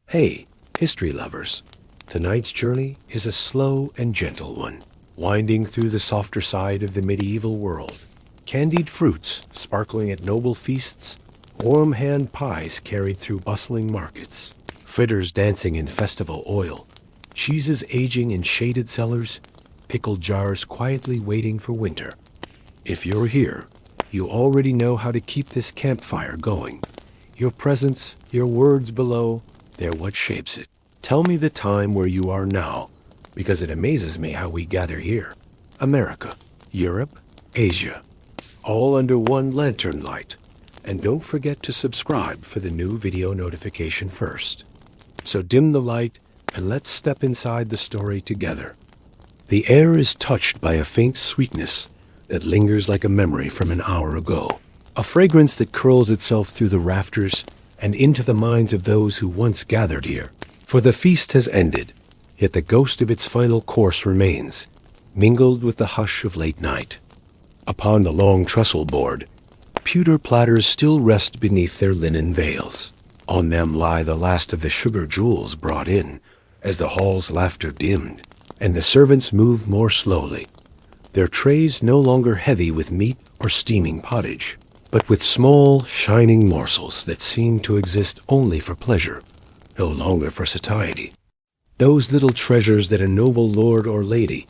Hey, history lovers. Tonight's journey is a slow and gentle one, winding through the softer side of the medieval world. Candied fruits sparkling at noble feasts, warm hand pies carried through bustling markets, fritters dancing in festival oil, cheeses aging in shaded cellars, pickled jars quietly waiting for winter. If you're here, you already know how to keep this campfire going. Your presence, your words below, they're what shapes it. Tell me the time where you are now, because it amazes me how we gather here. America, Europe, Asia, all under one lantern light. And don't forget to subscribe for the new video notification first. So dim the light and let's step inside the story together. The air is touched by a faint sweetness that lingers like a memory from an hour ago. A fragrance that curls itself through the rafters and into the minds of those who once gathered here. For the feast has ended, yet the ghost of its final course remains, mingled with the hush of late night. Upon the long trestle board, pewter platters still rest beneath their linen veils. On them lie the last of the sugar jewels brought in, as the hall's laughter dimmed, and the servants moved more slowly, their trays no longer heavy with meat or steaming pottage, but with small, shining morsels that seemed to exist only for pleasure, no longer for satiety. Those little treasures that a noble lord or lady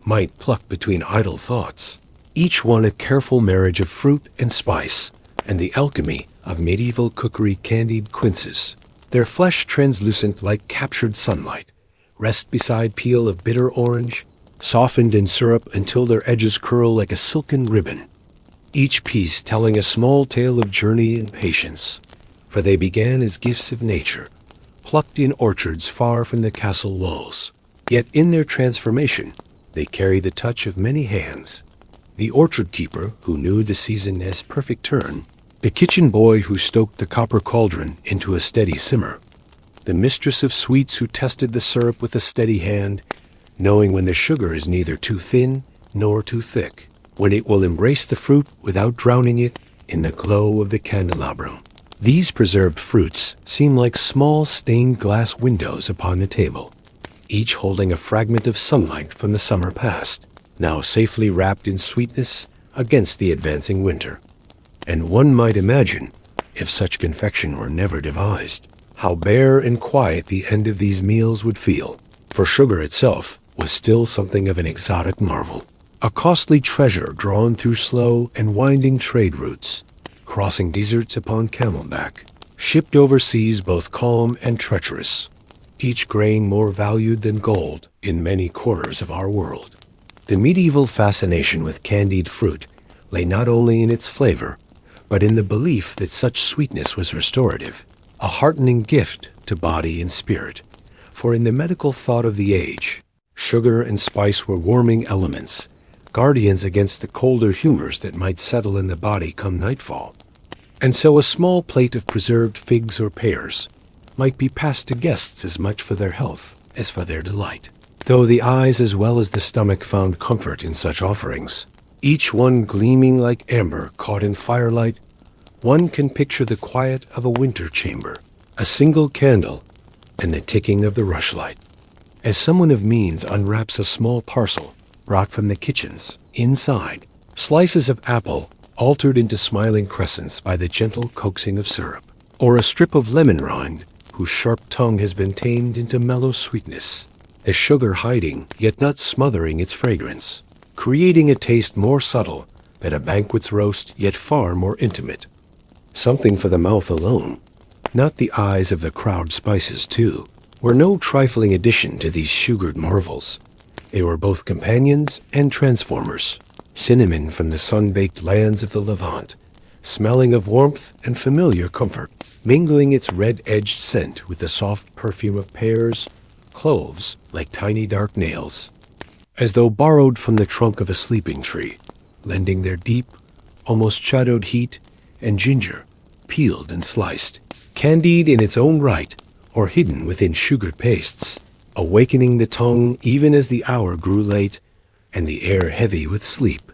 might pluck between idle thoughts, each one a careful marriage of fruit and spice, and the alchemy of medieval cookery candied quinces. Their flesh translucent like captured sunlight, rest beside peel of bitter orange, softened in syrup until their edges curl like a silken ribbon. Each piece telling a small tale of journey and patience, for they began as gifts of nature, plucked in orchards far from the castle walls. Yet in their transformation, they carry the touch of many hands. The orchard keeper who knew the season as perfect turn, the kitchen boy who stoked the copper cauldron into a steady simmer, the mistress of sweets who tested the syrup with a steady hand, knowing when the sugar is neither too thin nor too thick, when it will embrace the fruit without drowning it in the glow of the candelabrum. These preserved fruits seem like small stained glass windows upon the table, each holding a fragment of sunlight from the summer past, now safely wrapped in sweetness against the advancing winter. And one might imagine, if such confection were never devised, how bare and quiet the end of these meals would feel, for sugar itself was still something of an exotic marvel, a costly treasure drawn through slow and winding trade routes, crossing deserts upon camelback, shipped overseas both calm and treacherous, each grain more valued than gold in many corners of our world. The medieval fascination with candied fruit lay not only in its flavor, but in the belief that such sweetness was restorative, a heartening gift to body and spirit. For in the medical thought of the age, sugar and spice were warming elements, guardians against the colder humors that might settle in the body come nightfall. And so a small plate of preserved figs or pears might be passed to guests as much for their health as for their delight. Though the eyes as well as the stomach found comfort in such offerings, each one gleaming like amber caught in firelight, one can picture the quiet of a winter chamber, a single candle, and the ticking of the rushlight. As someone of means unwraps a small parcel brought from the kitchens, inside, slices of apple altered into smiling crescents by the gentle coaxing of syrup, or a strip of lemon rind whose sharp tongue has been tamed into mellow sweetness, a sugar hiding yet not smothering its fragrance, creating a taste more subtle than a banquet's roast yet far more intimate. Something for the mouth alone, not the eyes of the crowd. Spices, too, were no trifling addition to these sugared marvels. They were both companions and transformers. Cinnamon from the sun-baked lands of the Levant, smelling of warmth and familiar comfort, mingling its red-edged scent with the soft perfume of pears, cloves like tiny dark nails, as though borrowed from the trunk of a sleeping tree, lending their deep, almost shadowed heat, and ginger, peeled and sliced, candied in its own right, or hidden within sugared pastes, awakening the tongue even as the hour grew late and the air heavy with sleep.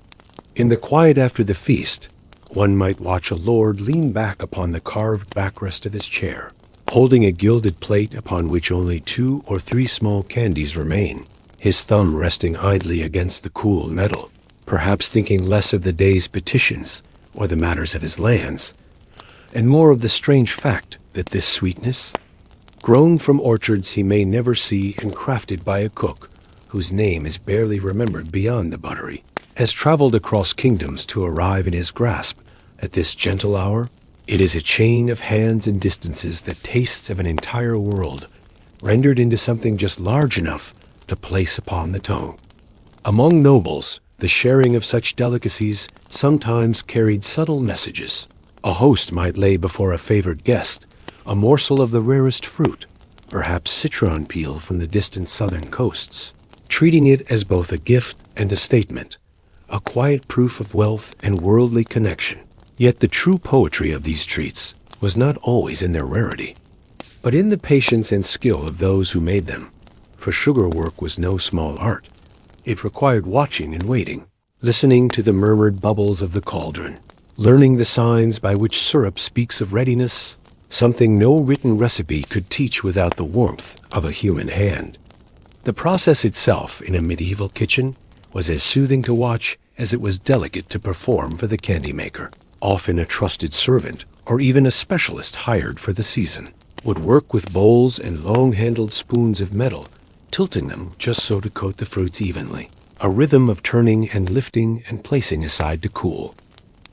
In the quiet after the feast, one might watch a lord lean back upon the carved backrest of his chair, holding a gilded plate upon which only 2 or 3 small candies remain, his thumb resting idly against the cool metal, perhaps thinking less of the day's petitions or the matters of his lands, and more of the strange fact that this sweetness, grown from orchards he may never see and crafted by a cook whose name is barely remembered beyond the buttery, has traveled across kingdoms to arrive in his grasp at this gentle hour. It is a chain of hands and distances that tastes of an entire world, rendered into something just large enough to place upon the tongue. Among nobles, the sharing of such delicacies sometimes carried subtle messages. A host might lay before a favored guest a morsel of the rarest fruit, perhaps citron peel from the distant southern coasts, treating it as both a gift and a statement, a quiet proof of wealth and worldly connection. Yet the true poetry of these treats was not always in their rarity, but in the patience and skill of those who made them. For sugar work was no small art. It required watching and waiting, listening to the murmured bubbles of the cauldron, learning the signs by which syrup speaks of readiness, something no written recipe could teach without the warmth of a human hand. The process itself in a medieval kitchen was as soothing to watch as it was delicate to perform for the candy maker. Often a trusted servant, or even a specialist hired for the season, would work with bowls and long-handled spoons of metal, tilting them just so to coat the fruits evenly, a rhythm of turning and lifting and placing aside to cool.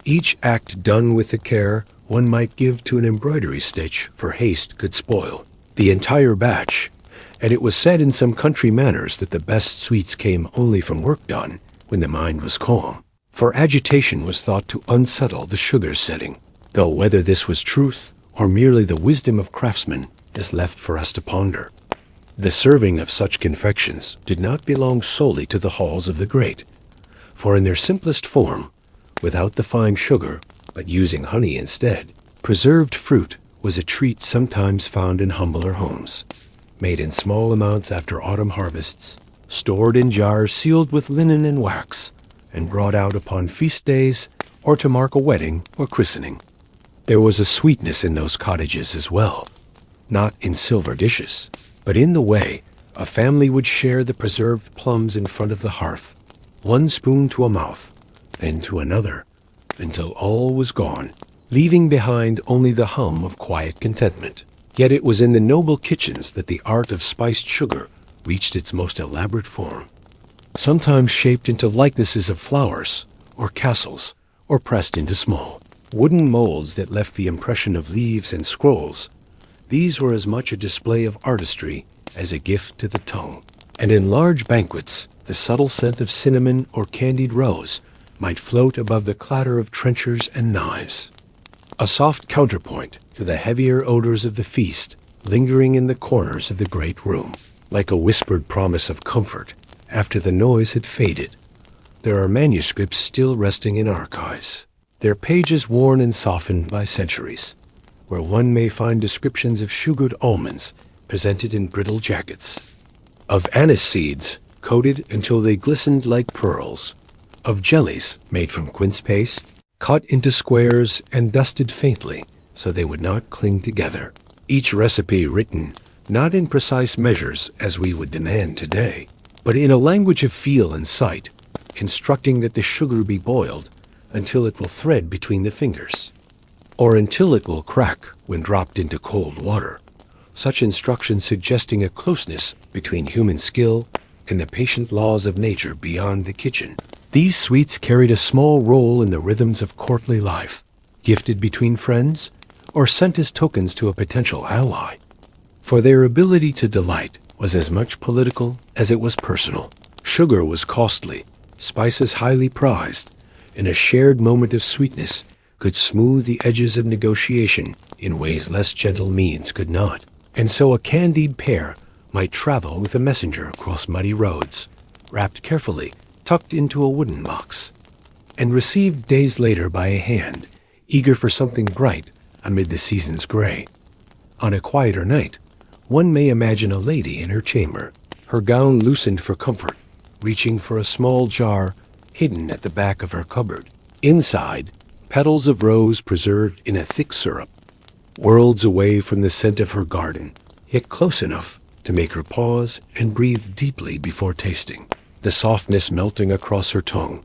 Each act done with the care one might give to an embroidery stitch, for haste could spoil the entire batch, and it was said in some country manners that the best sweets came only from work done when the mind was calm, for agitation was thought to unsettle the sugar setting, though whether this was truth or merely the wisdom of craftsmen is left for us to ponder. The serving of such confections did not belong solely to the halls of the great, for in their simplest form, without the fine sugar, but using honey instead, preserved fruit was a treat sometimes found in humbler homes, made in small amounts after autumn harvests, stored in jars sealed with linen and wax, and brought out upon feast days or to mark a wedding or christening. There was a sweetness in those cottages as well, not in silver dishes, but in the way a family would share the preserved plums in front of the hearth, one spoon to a mouth, then to another, until all was gone, leaving behind only the hum of quiet contentment. Yet it was in the noble kitchens that the art of spiced sugar reached its most elaborate form, sometimes shaped into likenesses of flowers or castles, or pressed into small wooden molds that left the impression of leaves and scrolls. These were as much a display of artistry as a gift to the tongue. And in large banquets, the subtle scent of cinnamon or candied rose might float above the clatter of trenchers and knives, a soft counterpoint to the heavier odors of the feast lingering in the corners of the great room, like a whispered promise of comfort after the noise had faded. There are manuscripts still resting in archives, their pages worn and softened by centuries, where one may find descriptions of sugared almonds presented in brittle jackets, of anise seeds coated until they glistened like pearls, of jellies made from quince paste, cut into squares and dusted faintly so they would not cling together. Each recipe written not in precise measures as we would demand today, but in a language of feel and sight, instructing that the sugar be boiled until it will thread between the fingers, or until it will crack when dropped into cold water, such instructions suggesting a closeness between human skill and the patient laws of nature beyond the kitchen. These sweets carried a small role in the rhythms of courtly life, gifted between friends or sent as tokens to a potential ally, for their ability to delight was as much political as it was personal. Sugar was costly, spices highly prized, and a shared moment of sweetness could smooth the edges of negotiation in ways less gentle means could not. And so a candied pear might travel with a messenger across muddy roads, wrapped carefully, tucked into a wooden box, and received days later by a hand eager for something bright amid the season's gray. On a quieter night, one may imagine a lady in her chamber, her gown loosened for comfort, reaching for a small jar hidden at the back of her cupboard. Inside, petals of rose preserved in a thick syrup, worlds away from the scent of her garden, yet close enough to make her pause and breathe deeply before tasting, the softness melting across her tongue,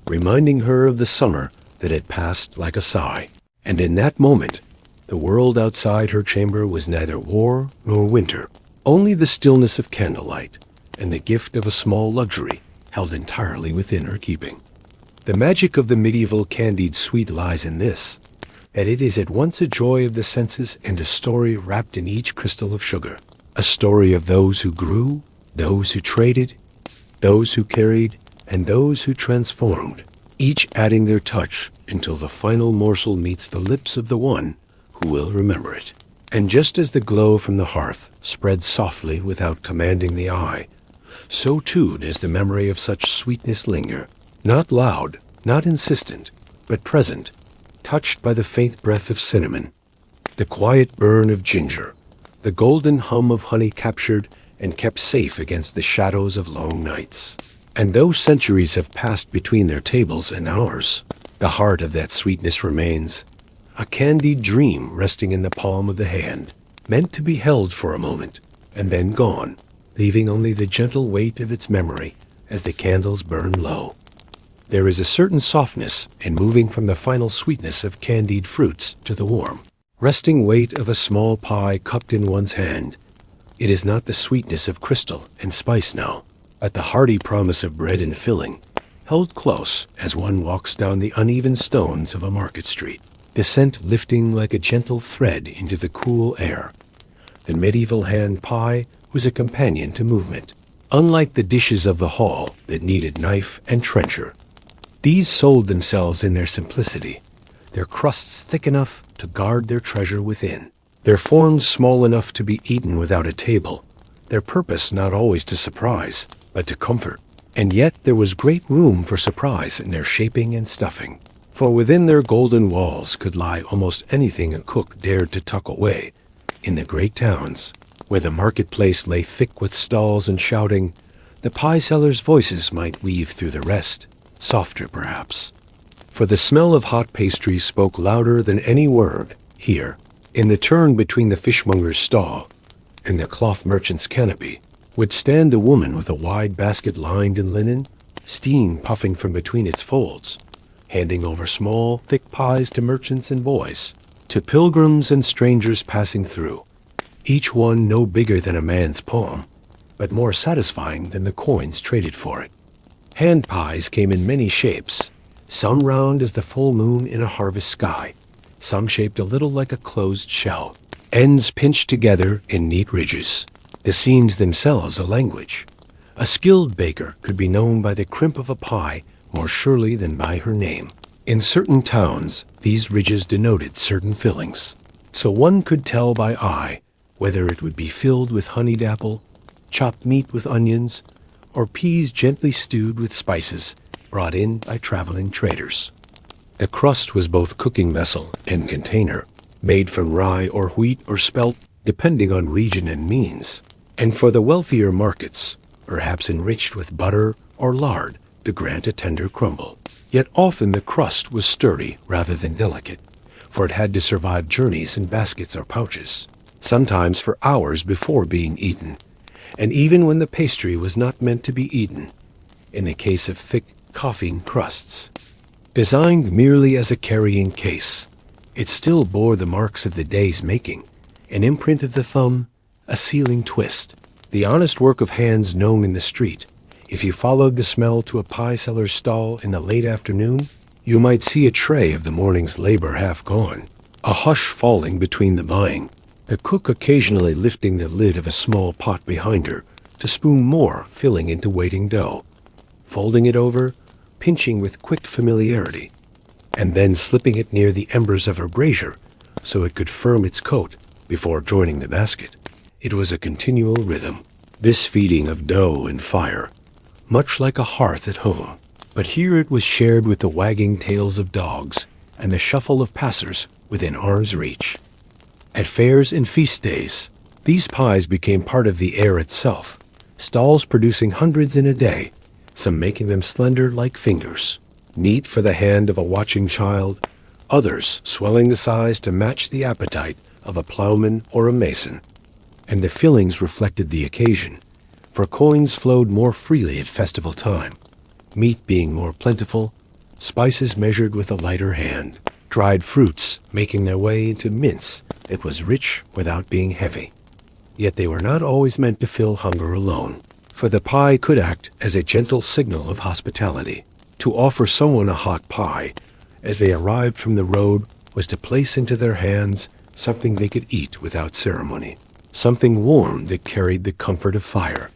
reminding her of the summer that had passed like a sigh. And in that moment, the world outside her chamber was neither war nor winter, only the stillness of candlelight and the gift of a small luxury held entirely within her keeping. The magic of the medieval candied sweet lies in this, that it is at once a joy of the senses and a story wrapped in each crystal of sugar, a story of those who grew, those who traded, those who carried, and those who transformed, each adding their touch until the final morsel meets the lips of the one who will remember it. And just as the glow from the hearth spreads softly without commanding the eye, so too does the memory of such sweetness linger, not loud, not insistent, but present, touched by the faint breath of cinnamon, the quiet burn of ginger, the golden hum of honey captured and kept safe against the shadows of long nights. And though centuries have passed between their tables and ours, the heart of that sweetness remains, a candied dream resting in the palm of the hand, meant to be held for a moment, and then gone, leaving only the gentle weight of its memory as the candles burn low. There is a certain softness in moving from the final sweetness of candied fruits to the warm, resting weight of a small pie cupped in one's hand. It is not the sweetness of crystal and spice now, but the hearty promise of bread and filling, held close as one walks down the uneven stones of a market street, the scent lifting like a gentle thread into the cool air. The medieval hand pie was a companion to movement, unlike the dishes of the hall that needed knife and trencher. These sold themselves in their simplicity, their crusts thick enough to guard their treasure within, their forms small enough to be eaten without a table, their purpose not always to surprise, but to comfort. And yet there was great room for surprise in their shaping and stuffing, for within their golden walls could lie almost anything a cook dared to tuck away. In the great towns, where the marketplace lay thick with stalls and shouting, the pie sellers' voices might weave through the rest, softer perhaps. For the smell of hot pastry spoke louder than any word. Here, in the turn between the fishmonger's stall and the cloth merchant's canopy, would stand a woman with a wide basket lined in linen, steam puffing from between its folds, handing over small, thick pies to merchants and boys, to pilgrims and strangers passing through, each one no bigger than a man's palm, but more satisfying than the coins traded for it. Hand pies came in many shapes, some round as the full moon in a harvest sky, some shaped a little like a closed shell, ends pinched together in neat ridges, the seams themselves a language. A skilled baker could be known by the crimp of a pie more surely than by her name. In certain towns, these ridges denoted certain fillings, so one could tell by eye whether it would be filled with honeyed apple, chopped meat with onions, or peas gently stewed with spices brought in by traveling traders. The crust was both cooking vessel and container, made from rye or wheat or spelt, depending on region and means, and for the wealthier markets, perhaps enriched with butter or lard to grant a tender crumble. Yet often the crust was sturdy rather than delicate, for it had to survive journeys in baskets or pouches, sometimes for hours before being eaten, and even when the pastry was not meant to be eaten, in the case of thick, coughing crusts. Designed merely as a carrying case, it still bore the marks of the day's making, an imprint of the thumb, a sealing twist, the honest work of hands known in the street. If you followed the smell to a pie seller's stall in the late afternoon, you might see a tray of the morning's labor half gone, a hush falling between the buying, the cook occasionally lifting the lid of a small pot behind her to spoon more filling into waiting dough, folding it over, pinching with quick familiarity, and then slipping it near the embers of her brazier so it could firm its coat before joining the basket. It was a continual rhythm, this feeding of dough and fire, much like a hearth at home. But here it was shared with the wagging tails of dogs and the shuffle of passers within arm's reach. At fairs and feast days, these pies became part of the air itself, stalls producing hundreds in a day, some making them slender like fingers, neat for the hand of a watching child, others swelling the size to match the appetite of a plowman or a mason. And the fillings reflected the occasion, for coins flowed more freely at festival time, meat being more plentiful, spices measured with a lighter hand, dried fruits making their way into mince that was rich without being heavy. Yet they were not always meant to fill hunger alone, for the pie could act as a gentle signal of hospitality. To offer someone a hot pie as they arrived from the road was to place into their hands something they could eat without ceremony, something warm that carried the comfort of fire.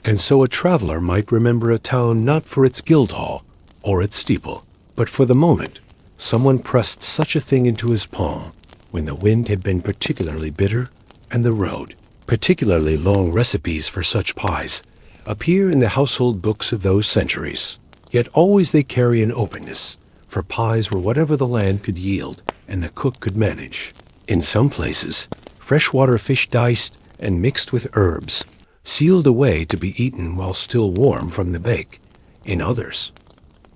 And so a traveler might remember a town not for its guildhall or its steeple, but for the moment someone pressed such a thing into his palm when the wind had been particularly bitter and the road. Particularly long recipes for such pies appear in the household books of those centuries. Yet always they carry an openness, for pies were whatever the land could yield and the cook could manage. In some places, freshwater fish diced and mixed with herbs, sealed away to be eaten while still warm from the bake. In others,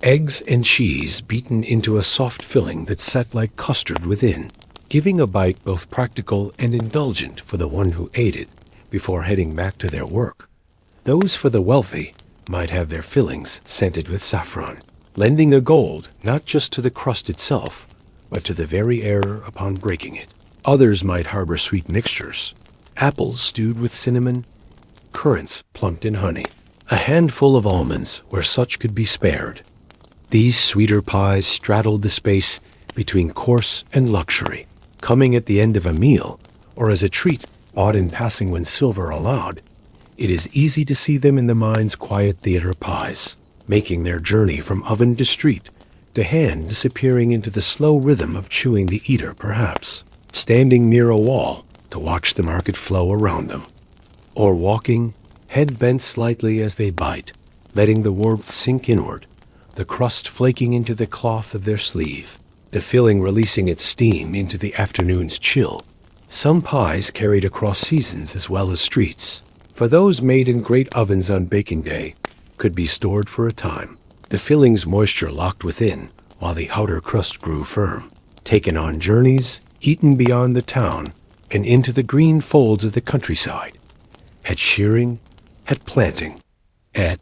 eggs and cheese beaten into a soft filling that sat like custard within, giving a bite both practical and indulgent for the one who ate it before heading back to their work. Those for the wealthy might have their fillings scented with saffron, lending a gold not just to the crust itself, but to the very air upon breaking it. Others might harbor sweet mixtures, apples stewed with cinnamon, currants plumped in honey, a handful of almonds where such could be spared. These sweeter pies straddled the space between coarse and luxury, coming at the end of a meal or as a treat bought in passing when silver allowed. It is easy to see them in the mind's quiet theater pies, making their journey from oven to street, to hand disappearing into the slow rhythm of chewing the eater perhaps, standing near a wall to watch the market flow around them, or walking, head bent slightly as they bite, letting the warmth sink inward, the crust flaking into the cloth of their sleeve, the filling releasing its steam into the afternoon's chill. Some pies carried across seasons as well as streets, for those made in great ovens on baking day could be stored for a time, the filling's moisture locked within while the outer crust grew firm, taken on journeys, eaten beyond the town and into the green folds of the countryside, at shearing, at planting, at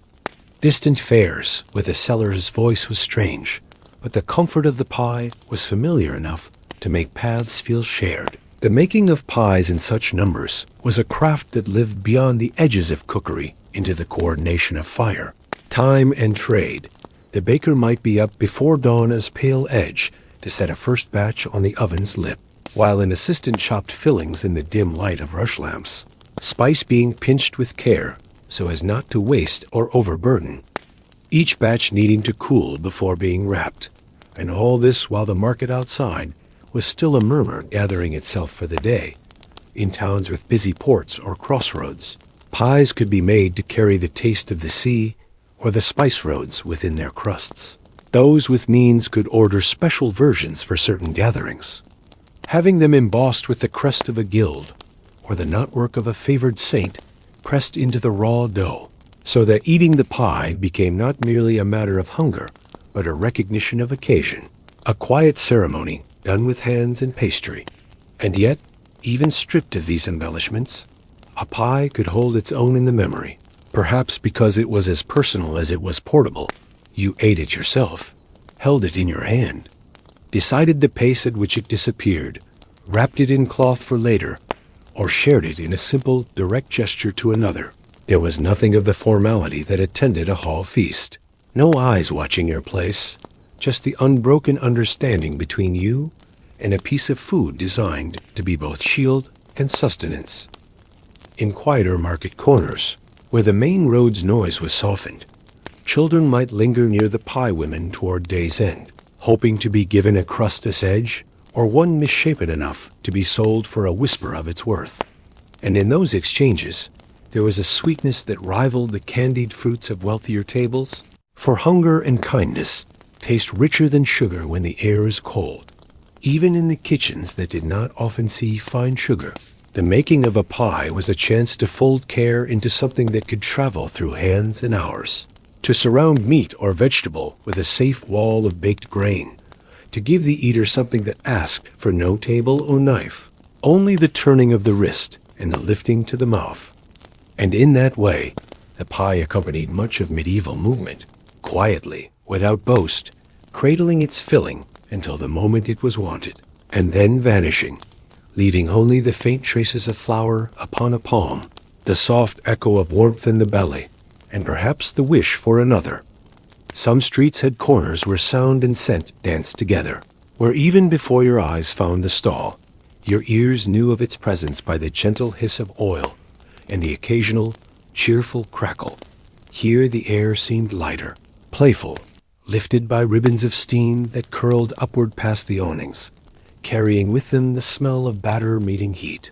distant fairs where the seller's voice was strange, but the comfort of the pie was familiar enough to make paths feel shared. The making of pies in such numbers was a craft that lived beyond the edges of cookery into the coordination of fire, time, and trade. The baker might be up before dawn as pale edge to set a first batch on the oven's lip, while an assistant chopped fillings in the dim light of rush lamps, spice being pinched with care so as not to waste or overburden, each batch needing to cool before being wrapped, and all this while the market outside was still a murmur gathering itself for the day. In towns with busy ports or crossroads, pies could be made to carry the taste of the sea or the spice roads within their crusts. Those with means could order special versions for certain gatherings, having them embossed with the crest of a guild or the knotwork of a favored saint pressed into the raw dough, so that eating the pie became not merely a matter of hunger, but a recognition of occasion, a quiet ceremony done with hands and pastry. And yet, even stripped of these embellishments, a pie could hold its own in the memory, perhaps because it was as personal as it was portable. You ate it yourself, held it in your hand, decided the pace at which it disappeared, wrapped it in cloth for later, or shared it in a simple, direct gesture to another. There was nothing of the formality that attended a hall feast. No eyes watching your place, just the unbroken understanding between you and a piece of food designed to be both shield and sustenance. In quieter market corners, where the main road's noise was softened, children might linger near the pie women toward day's end, hoping to be given a crustless edge or one misshapen enough to be sold for a whisper of its worth. And in those exchanges, there was a sweetness that rivaled the candied fruits of wealthier tables, for hunger and kindness taste richer than sugar when the air is cold. Even in the kitchens that did not often see fine sugar, the making of a pie was a chance to fold care into something that could travel through hands and hours, to surround meat or vegetable with a safe wall of baked grain, to give the eater something that asked for no table or knife, only the turning of the wrist and the lifting to the mouth. And in that way, the pie accompanied much of medieval movement, quietly, without boast, cradling its filling until the moment it was wanted, and then vanishing, leaving only the faint traces of flour upon a palm, the soft echo of warmth in the belly, and perhaps the wish for another. Some streets had corners where sound and scent danced together, where even before your eyes found the stall, your ears knew of its presence by the gentle hiss of oil and the occasional, cheerful crackle. Here the air seemed lighter, playful, lifted by ribbons of steam that curled upward past the awnings, carrying with them the smell of batter meeting heat.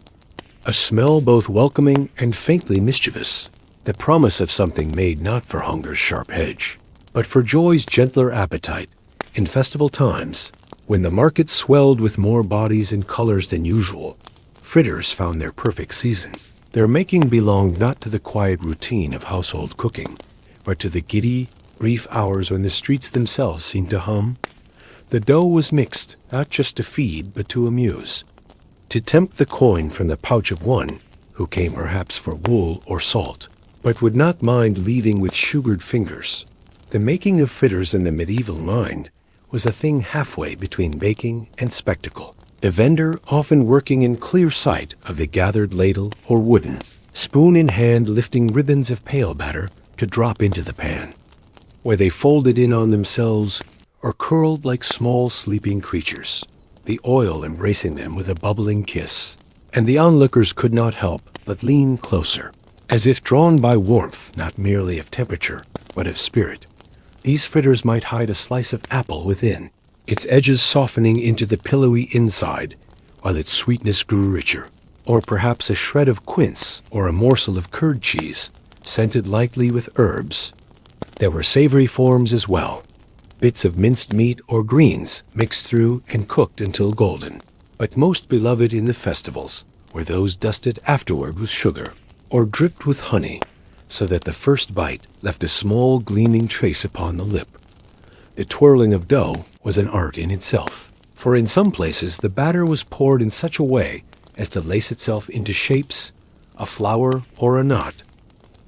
A smell both welcoming and faintly mischievous, the promise of something made not for hunger's sharp edge, but for joy's gentler appetite. In festival times, when the market swelled with more bodies and colors than usual, fritters found their perfect season. Their making belonged not to the quiet routine of household cooking, but to the giddy, brief hours when the streets themselves seemed to hum. The dough was mixed, not just to feed, but to amuse, to tempt the coin from the pouch of one who came perhaps for wool or salt, but would not mind leaving with sugared fingers. The making of fritters in the medieval mind was a thing halfway between baking and spectacle, the vendor often working in clear sight of the gathered ladle or wooden, spoon in hand lifting ribbons of pale batter to drop into the pan, where they folded in on themselves or curled like small sleeping creatures, the oil embracing them with a bubbling kiss, and the onlookers could not help but lean closer, as if drawn by warmth not merely of temperature, but of spirit. These fritters might hide a slice of apple within, its edges softening into the pillowy inside, while its sweetness grew richer, or perhaps a shred of quince or a morsel of curd cheese, scented lightly with herbs. There were savory forms as well, bits of minced meat or greens mixed through and cooked until golden, but most beloved in the festivals were those dusted afterward with sugar, or dripped with honey, so that the first bite left a small gleaming trace upon the lip. The twirling of dough was an art in itself, for in some places the batter was poured in such a way as to lace itself into shapes, a flower or a knot,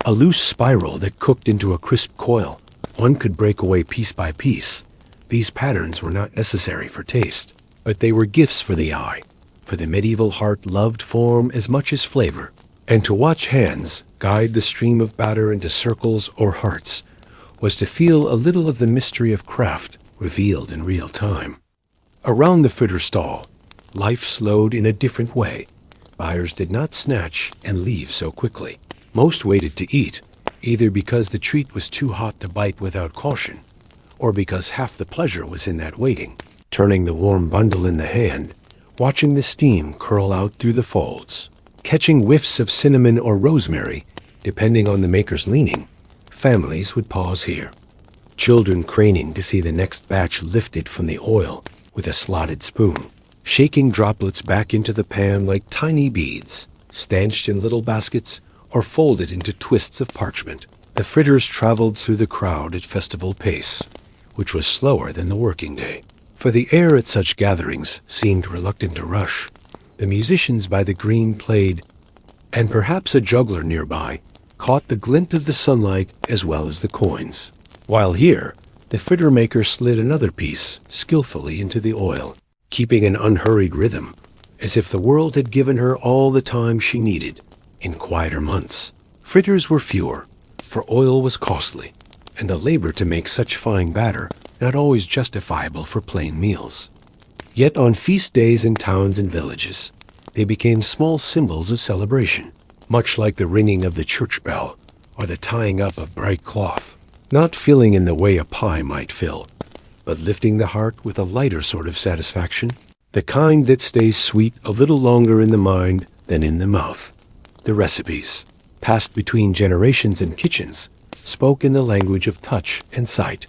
a loose spiral that cooked into a crisp coil. One could break away piece by piece. These patterns were not necessary for taste, but they were gifts for the eye, for the medieval heart loved form as much as flavor, and to watch hands guide the stream of batter into circles or hearts was to feel a little of the mystery of craft revealed in real time. Around the fritter stall, life slowed in a different way. Buyers did not snatch and leave so quickly. Most waited to eat, either because the treat was too hot to bite without caution, or because half the pleasure was in that waiting, turning the warm bundle in the hand, watching the steam curl out through the folds, catching whiffs of cinnamon or rosemary, depending on the maker's leaning. Families would pause here, children craning to see the next batch lifted from the oil with a slotted spoon, shaking droplets back into the pan like tiny beads, stanched in little baskets or folded into twists of parchment. The fritters traveled through the crowd at festival pace, which was slower than the working day, for the air at such gatherings seemed reluctant to rush. The musicians by the green played, and perhaps a juggler nearby caught the glint of the sunlight as well as the coins, while here the fritter maker slid another piece skillfully into the oil, keeping an unhurried rhythm, as if the world had given her all the time she needed. In quieter months, fritters were fewer, for oil was costly, and the labor to make such fine batter not always justifiable for plain meals. Yet on feast days in towns and villages, they became small symbols of celebration, much like the ringing of the church bell or the tying up of bright cloth, not filling in the way a pie might fill, but lifting the heart with a lighter sort of satisfaction, the kind that stays sweet a little longer in the mind than in the mouth. The recipes, passed between generations and kitchens, spoke in the language of touch and sight,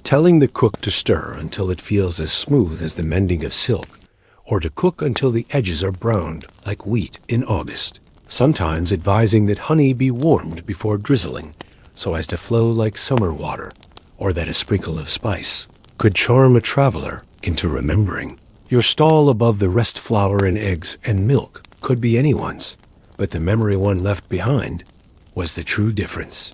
telling the cook to stir until it feels as smooth as the mending of silk, or to cook until the edges are browned like wheat in August, sometimes advising that honey be warmed before drizzling so as to flow like summer water, or that a sprinkle of spice could charm a traveler into remembering. Your stall above the rest flour and eggs and milk could be anyone's, but the memory one left behind was the true difference.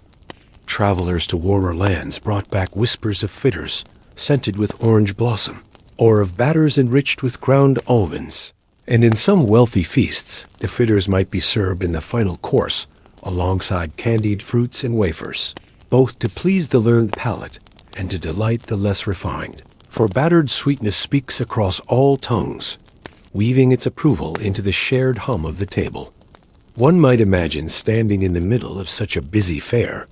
Travelers to warmer lands brought back whispers of fritters scented with orange blossom, or of batters enriched with ground almonds. And in some wealthy feasts, the fritters might be served in the final course alongside candied fruits and wafers, both to please the learned palate and to delight the less refined. For battered sweetness speaks across all tongues, weaving its approval into the shared hum of the table. One might imagine standing in the middle of such a busy fare,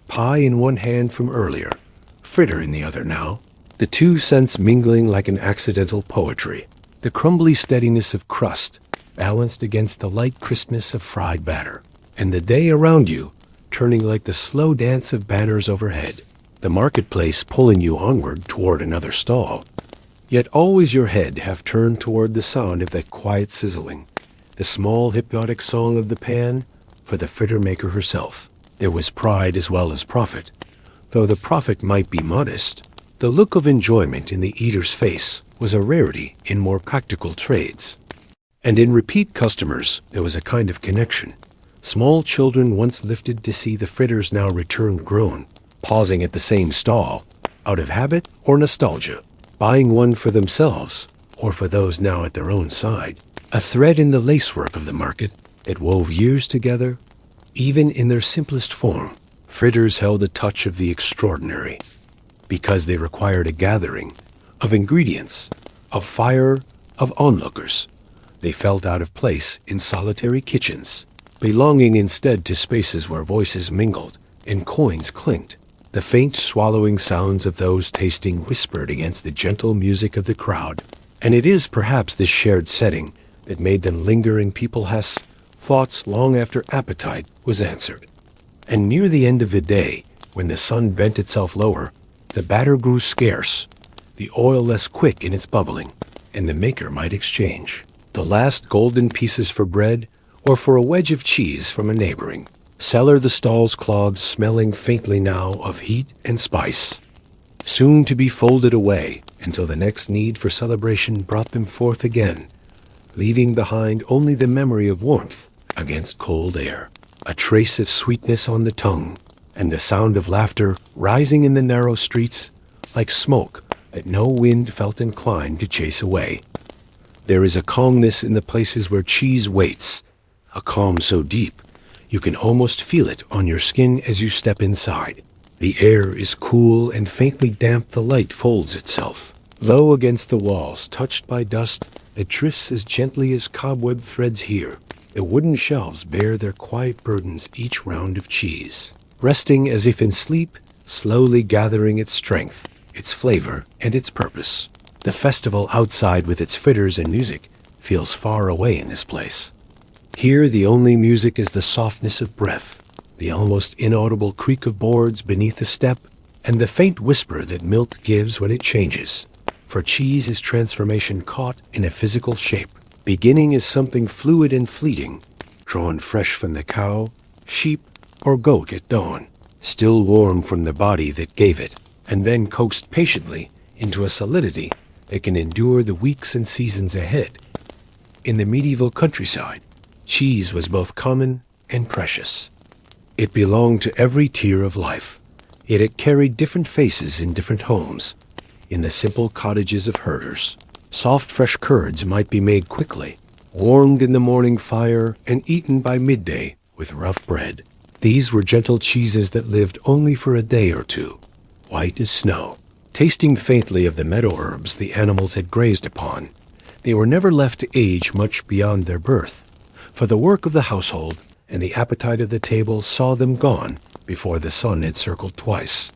pie in one hand from earlier, fritter in the other now, the two scents mingling like an accidental poetry, the crumbly steadiness of crust balanced against the light crispness of fried batter, and the day around you turning like the slow dance of banners overhead, the marketplace pulling you onward toward another stall, yet always your head half turned toward the sound of that quiet sizzling, the small hypnotic song of the pan for the fritter maker herself. There was pride as well as profit, though the profit might be modest. The look of enjoyment in the eater's face was a rarity in more practical trades. And in repeat customers there was a kind of connection. Small children once lifted to see the fritters now returned grown, pausing at the same stall, out of habit or nostalgia, buying one for themselves or for those now at their own side. A thread in the lacework of the market that wove years together, even in their simplest form. Fritters held a touch of the extraordinary, because they required a gathering of ingredients, of fire, of onlookers. They felt out of place in solitary kitchens, belonging instead to spaces where voices mingled and coins clinked. The faint swallowing sounds of those tasting whispered against the gentle music of the crowd. And it is perhaps this shared setting that made them linger in people's thoughts long after appetite was answered. And near the end of the day, when the sun bent itself lower, the batter grew scarce, the oil less quick in its bubbling, and the maker might exchange the last golden pieces for bread or for a wedge of cheese from a neighboring cellar, the stall's cloths smelling faintly now of heat and spice, soon to be folded away until the next need for celebration brought them forth again, leaving behind only the memory of warmth against cold air, a trace of sweetness on the tongue, and the sound of laughter rising in the narrow streets like smoke that no wind felt inclined to chase away. There is a calmness in the places where cheese waits, a calm so deep you can almost feel it on your skin as you step inside. The air is cool and faintly damp. The light folds itself low against the walls, touched by dust that drifts as gently as cobweb threads here. The wooden shelves bear their quiet burdens each round of cheese, resting as if in sleep, slowly gathering its strength, its flavor, and its purpose. The festival outside with its fritters and music feels far away in this place. Here the only music is the softness of breath, the almost inaudible creak of boards beneath the step, and the faint whisper that milk gives when it changes. For cheese is transformation caught in a physical shape, beginning as something fluid and fleeting, drawn fresh from the cow, sheep, or goat at dawn, still warm from the body that gave it, and then coaxed patiently into a solidity that can endure the weeks and seasons ahead. In the medieval countryside, cheese was both common and precious. It belonged to every tier of life, yet it carried different faces in different homes. In the simple cottages of herders, soft fresh curds might be made quickly, warmed in the morning fire and eaten by midday with rough bread. These were gentle cheeses that lived only for a day or two, white as snow, tasting faintly of the meadow herbs the animals had grazed upon. They were never left to age much beyond their birth, for the work of the household and the appetite of the table saw them gone before the sun had circled twice.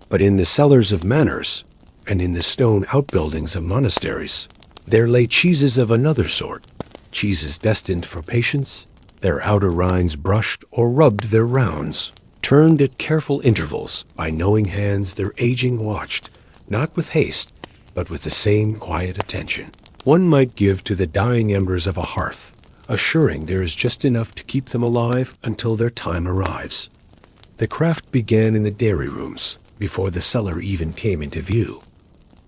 But in the cellars of manors, and in the stone outbuildings of monasteries, there lay cheeses of another sort, cheeses destined for patience, their outer rinds brushed or rubbed their rounds, turned at careful intervals by knowing hands their aging watched, not with haste, but with the same quiet attention one might give to the dying embers of a hearth, assuring there is just enough to keep them alive until their time arrives. The craft began in the dairy rooms, before the cellar even came into view.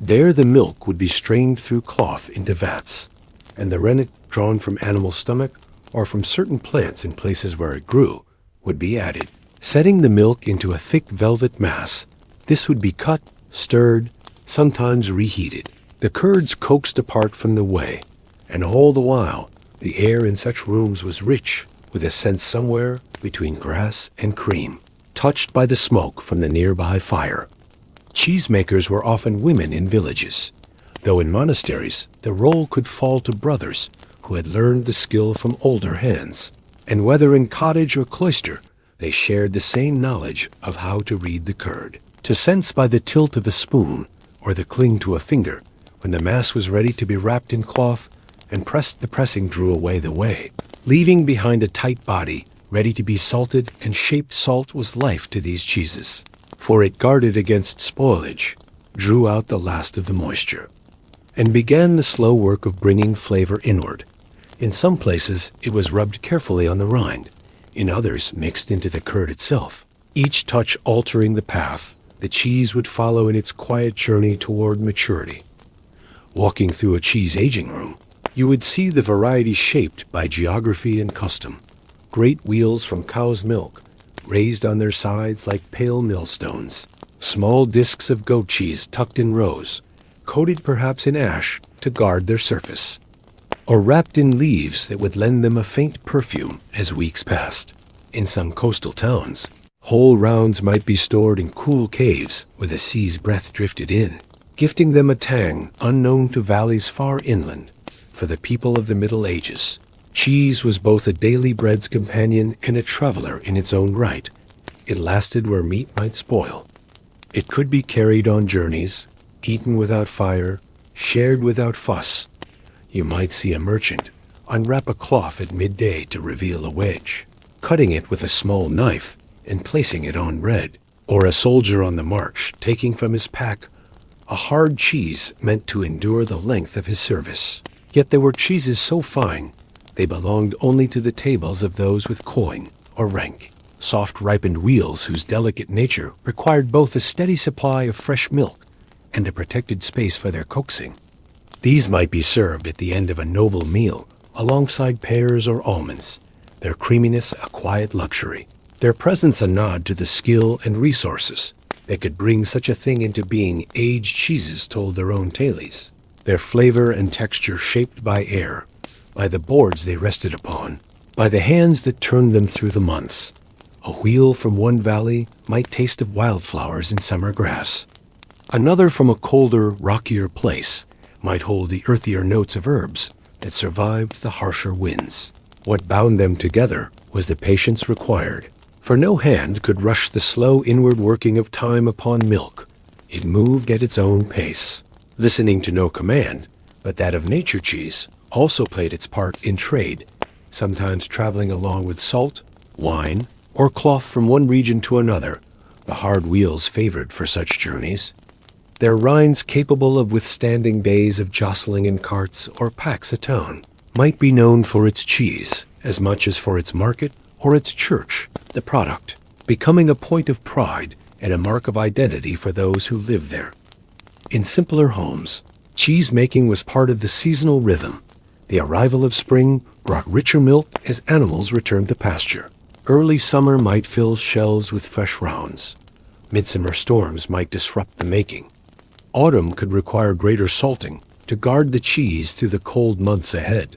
There the milk would be strained through cloth into vats, and the rennet drawn from animal stomach or from certain plants in places where it grew would be added. Setting the milk into a thick velvet mass, this would be cut, stirred, sometimes reheated. The curds coaxed apart from the whey, and all the while the air in such rooms was rich with a scent somewhere between grass and cream, touched by the smoke from the nearby fire. Cheesemakers were often women in villages, though in monasteries the role could fall to brothers who had learned the skill from older hands. And whether in cottage or cloister, they shared the same knowledge of how to read the curd, to sense by the tilt of a spoon or the cling to a finger when the mass was ready to be wrapped in cloth and pressed. The pressing drew away the whey, leaving behind a tight body ready to be salted, and shaped salt was life to these cheeses, for it guarded against spoilage, drew out the last of the moisture, and began the slow work of bringing flavor inward. In some places it was rubbed carefully on the rind, in others mixed into the curd itself, each touch altering the path the cheese would follow in its quiet journey toward maturity. Walking through a cheese aging room, you would see the variety shaped by geography and custom. Great wheels from cow's milk, raised on their sides like pale millstones. Small discs of goat cheese tucked in rows, coated perhaps in ash to guard their surface, or wrapped in leaves that would lend them a faint perfume as weeks passed. In some coastal towns, whole rounds might be stored in cool caves where the sea's breath drifted in, gifting them a tang unknown to valleys far inland. For the people of the Middle Ages, cheese was both a daily bread's companion and a traveler in its own right. It lasted where meat might spoil. It could be carried on journeys, eaten without fire, shared without fuss. You might see a merchant unwrap a cloth at midday to reveal a wedge, cutting it with a small knife and placing it on bread, or a soldier on the march taking from his pack a hard cheese meant to endure the length of his service. Yet there were cheeses so fine they belonged only to the tables of those with coin or rank, soft ripened wheels whose delicate nature required both a steady supply of fresh milk and a protected space for their coaxing. These might be served at the end of a noble meal alongside pears or almonds, their creaminess a quiet luxury, their presence a nod to the skill and resources that could bring such a thing into being. Aged cheeses told their own tales, their flavor and texture shaped by air, by the boards they rested upon, by the hands that turned them through the months. A wheel from one valley might taste of wildflowers in summer grass. Another from a colder, rockier place might hold the earthier notes of herbs that survived the harsher winds. What bound them together was the patience required, for no hand could rush the slow inward working of time upon milk. It moved at its own pace, listening to no command, but that of nature. Cheese also played its part in trade, sometimes traveling along with salt, wine, or cloth from one region to another, the hard wheels favored for such journeys, their rinds capable of withstanding days of jostling in carts or packs a town, might be known for its cheese as much as for its market or its church, the product becoming a point of pride and a mark of identity for those who lived there. In simpler homes, cheese making was part of the seasonal rhythm. The arrival of spring brought richer milk as animals returned to pasture. Early summer might fill shelves with fresh rounds. Midsummer storms might disrupt the making. Autumn could require greater salting to guard the cheese through the cold months ahead.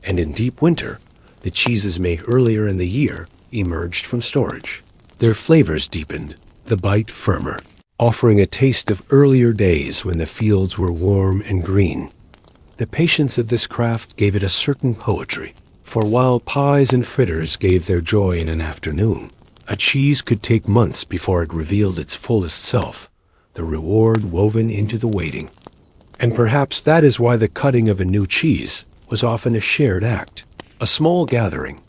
And in deep winter, the cheeses made earlier in the year emerged from storage. Their flavors deepened, the bite firmer, offering a taste of earlier days when the fields were warm and green. The patience of this craft gave it a certain poetry, for while pies and fritters gave their joy in an afternoon, a cheese could take months before it revealed its fullest self, the reward woven into the waiting. And perhaps that is why the cutting of a new cheese was often a shared act, a small gathering,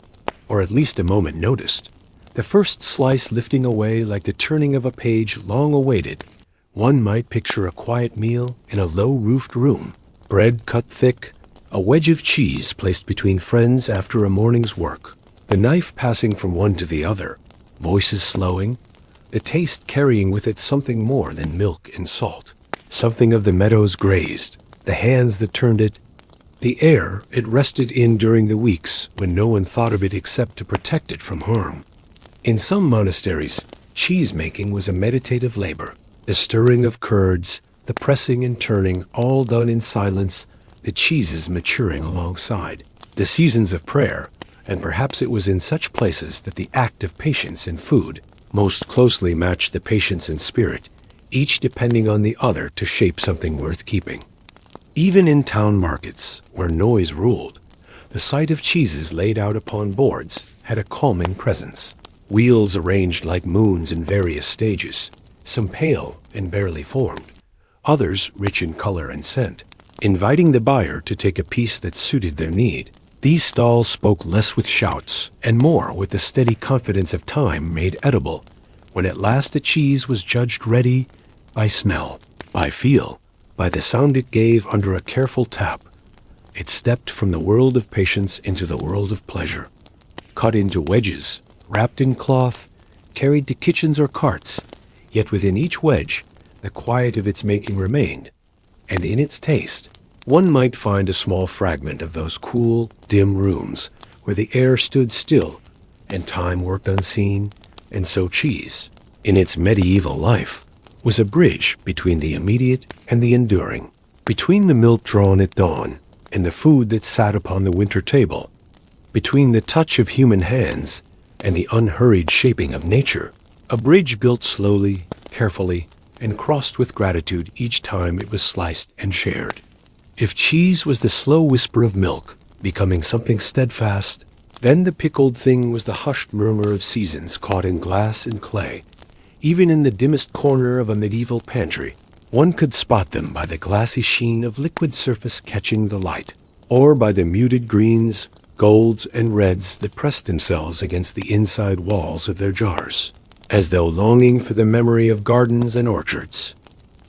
or at least a moment noticed, the first slice lifting away like the turning of a page long awaited. One might picture a quiet meal in a low-roofed room, bread cut thick, a wedge of cheese placed between friends after a morning's work, the knife passing from one to the other, voices slowing, the taste carrying with it something more than milk and salt. Something of the meadows grazed, the hands that turned it, the air it rested in during the weeks when no one thought of it except to protect it from harm. In some monasteries, cheese-making was a meditative labor, the stirring of curds, the pressing and turning, all done in silence, the cheeses maturing alongside. The seasons of prayer, and perhaps it was in such places that the act of patience in food most closely matched the patience in spirit, each depending on the other to shape something worth keeping. Even in town markets, where noise ruled, the sight of cheeses laid out upon boards had a calming presence. Wheels arranged like moons in various stages, some pale and barely formed, others rich in color and scent, inviting the buyer to take a piece that suited their need. These stalls spoke less with shouts and more with the steady confidence of time made edible, when at last the cheese was judged ready by smell, by feel, by the sound it gave under a careful tap. It stepped from the world of patience into the world of pleasure. Cut into wedges, wrapped in cloth, carried to kitchens or carts, yet within each wedge the quiet of its making remained, and in its taste one might find a small fragment of those cool, dim rooms where the air stood still and time worked unseen, and so cheese, in its medieval life, was a bridge between the immediate and the enduring, between the milk drawn at dawn and the food that sat upon the winter table, between the touch of human hands and the unhurried shaping of nature, a bridge built slowly, carefully, and crossed with gratitude each time it was sliced and shared. If cheese was the slow whisper of milk, becoming something steadfast, then the pickled thing was the hushed murmur of seasons caught in glass and clay. Even in the dimmest corner of a medieval pantry, one could spot them by the glassy sheen of liquid surface catching the light, or by the muted greens, golds, and reds that pressed themselves against the inside walls of their jars, as though longing for the memory of gardens and orchards.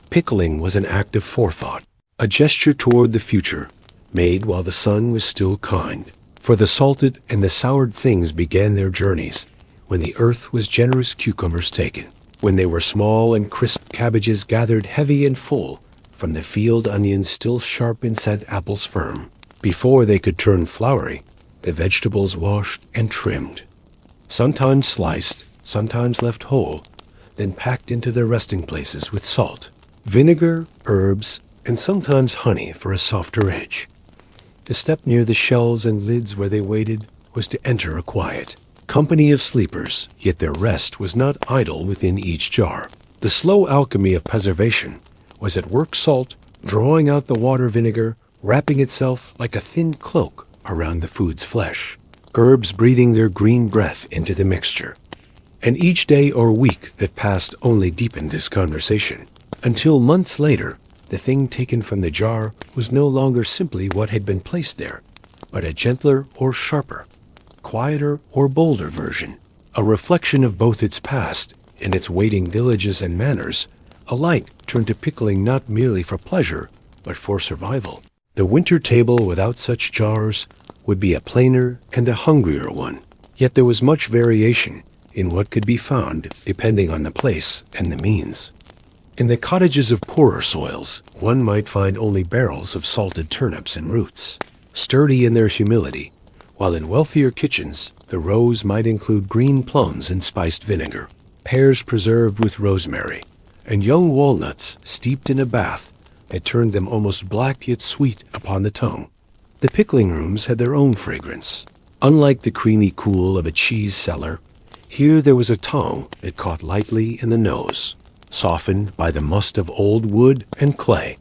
Pickling was an act of forethought, a gesture toward the future, made while the sun was still kind. For the salted and the soured things began their journeys when the earth was generous cucumbers taken, when they were small and crisp cabbages gathered heavy and full from the field onions still sharp and scent apples firm. Before they could turn floury, the vegetables washed and trimmed, sometimes sliced, sometimes left whole, then packed into their resting places with salt, vinegar, herbs, and sometimes honey for a softer edge. To step near the shelves and lids where they waited was to enter a quiet company of sleepers, yet their rest was not idle within each jar. The slow alchemy of preservation was at work, salt drawing out the water, vinegar wrapping itself like a thin cloak around the food's flesh, herbs breathing their green breath into the mixture. And each day or week that passed only deepened this conversation, until months later the thing taken from the jar was no longer simply what had been placed there, but a gentler or sharper, quieter or bolder version, a reflection of both its past and its waiting villages and manners, alike turned to pickling not merely for pleasure, but for survival. The winter table without such jars would be a plainer and a hungrier one, yet there was much variation in what could be found depending on the place and the means. In the cottages of poorer soils, one might find only barrels of salted turnips and roots, sturdy in their humility, while in wealthier kitchens, the rows might include green plums and spiced vinegar, pears preserved with rosemary, and young walnuts steeped in a bath that turned them almost black yet sweet upon the tongue. The pickling rooms had their own fragrance. Unlike the creamy cool of a cheese cellar, here there was a tongue that caught lightly in the nose, softened by the must of old wood and clay,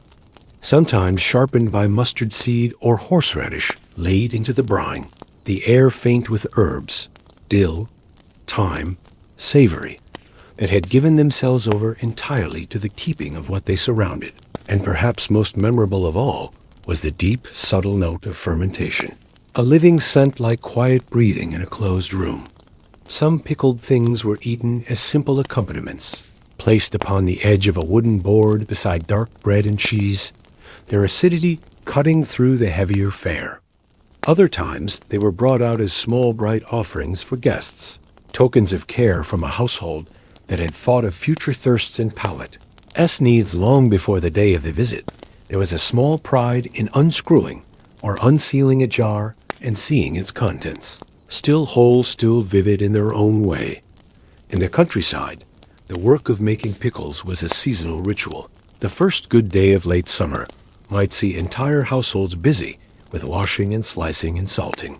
sometimes sharpened by mustard seed or horseradish laid into the brine, the air faint with herbs, dill, thyme, savory, that had given themselves over entirely to the keeping of what they surrounded. And perhaps most memorable of all was the deep, subtle note of fermentation, a living scent like quiet breathing in a closed room. Some pickled things were eaten as simple accompaniments, placed upon the edge of a wooden board beside dark bread and cheese, their acidity cutting through the heavier fare. Other times they were brought out as small bright offerings for guests, tokens of care from a household that had thought of future thirsts and palate. Needs long before the day of the visit, there was a small pride in unscrewing or unsealing a jar and seeing its contents, still whole, still vivid in their own way. In the countryside, the work of making pickles was a seasonal ritual. The first good day of late summer might see entire households busy with washing and slicing and salting.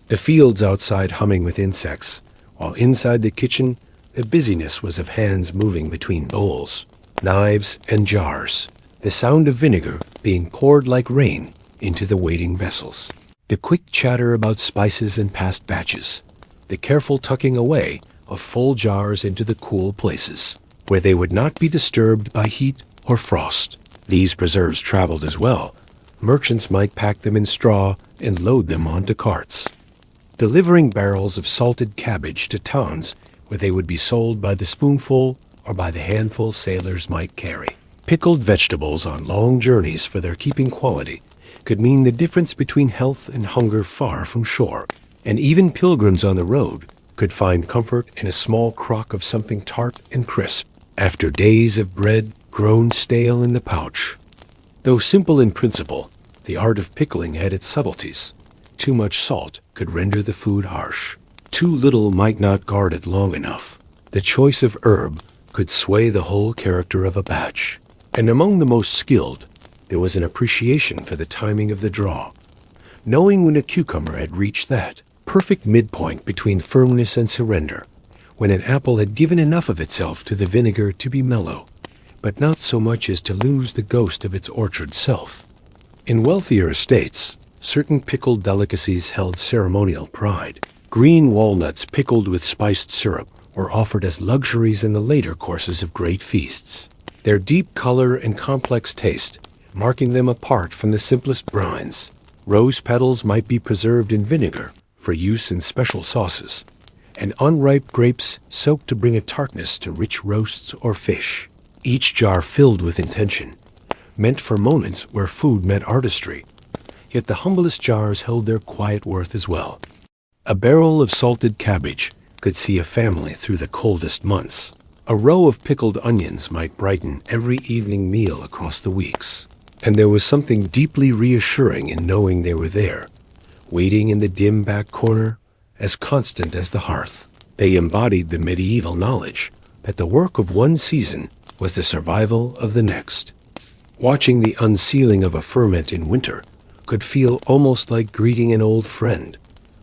The fields outside humming with insects, while inside the kitchen the busyness was of hands moving between bowls, knives, and jars, the sound of vinegar being poured like rain into the waiting vessels, the quick chatter about spices and past batches, the careful tucking away of full jars into the cool places, where they would not be disturbed by heat or frost. These preserves traveled as well. Merchants might pack them in straw and load them onto carts, delivering barrels of salted cabbage to towns where they would be sold by the spoonful or by the handful sailors might carry. Pickled vegetables on long journeys for their keeping quality could mean the difference between health and hunger far from shore, and even pilgrims on the road could find comfort in a small crock of something tart and crisp after days of bread grown stale in the pouch. Though simple in principle, the art of pickling had its subtleties. Too much salt could render the food harsh. Too little might not guard it long enough. The choice of herb could sway the whole character of a batch. And among the most skilled, there was an appreciation for the timing of the draw. Knowing when a cucumber had reached that perfect midpoint between firmness and surrender, when an apple had given enough of itself to the vinegar to be mellow, but not so much as to lose the ghost of its orchard self. In wealthier estates, certain pickled delicacies held ceremonial pride. Green walnuts pickled with spiced syrup were offered as luxuries in the later courses of great feasts, their deep color and complex taste marking them apart from the simplest brines. Rose petals might be preserved in vinegar for use in special sauces, and unripe grapes soaked to bring a tartness to rich roasts or fish, each jar filled with intention, meant for moments where food met artistry. Yet the humblest jars held their quiet worth as well. A barrel of salted cabbage could see a family through the coldest months. A row of pickled onions might brighten every evening meal across the weeks. And there was something deeply reassuring in knowing they were there, waiting in the dim back corner, as constant as the hearth. They embodied the medieval knowledge that the work of one season was the survival of the next. Watching the unsealing of a ferment in winter could feel almost like greeting an old friend,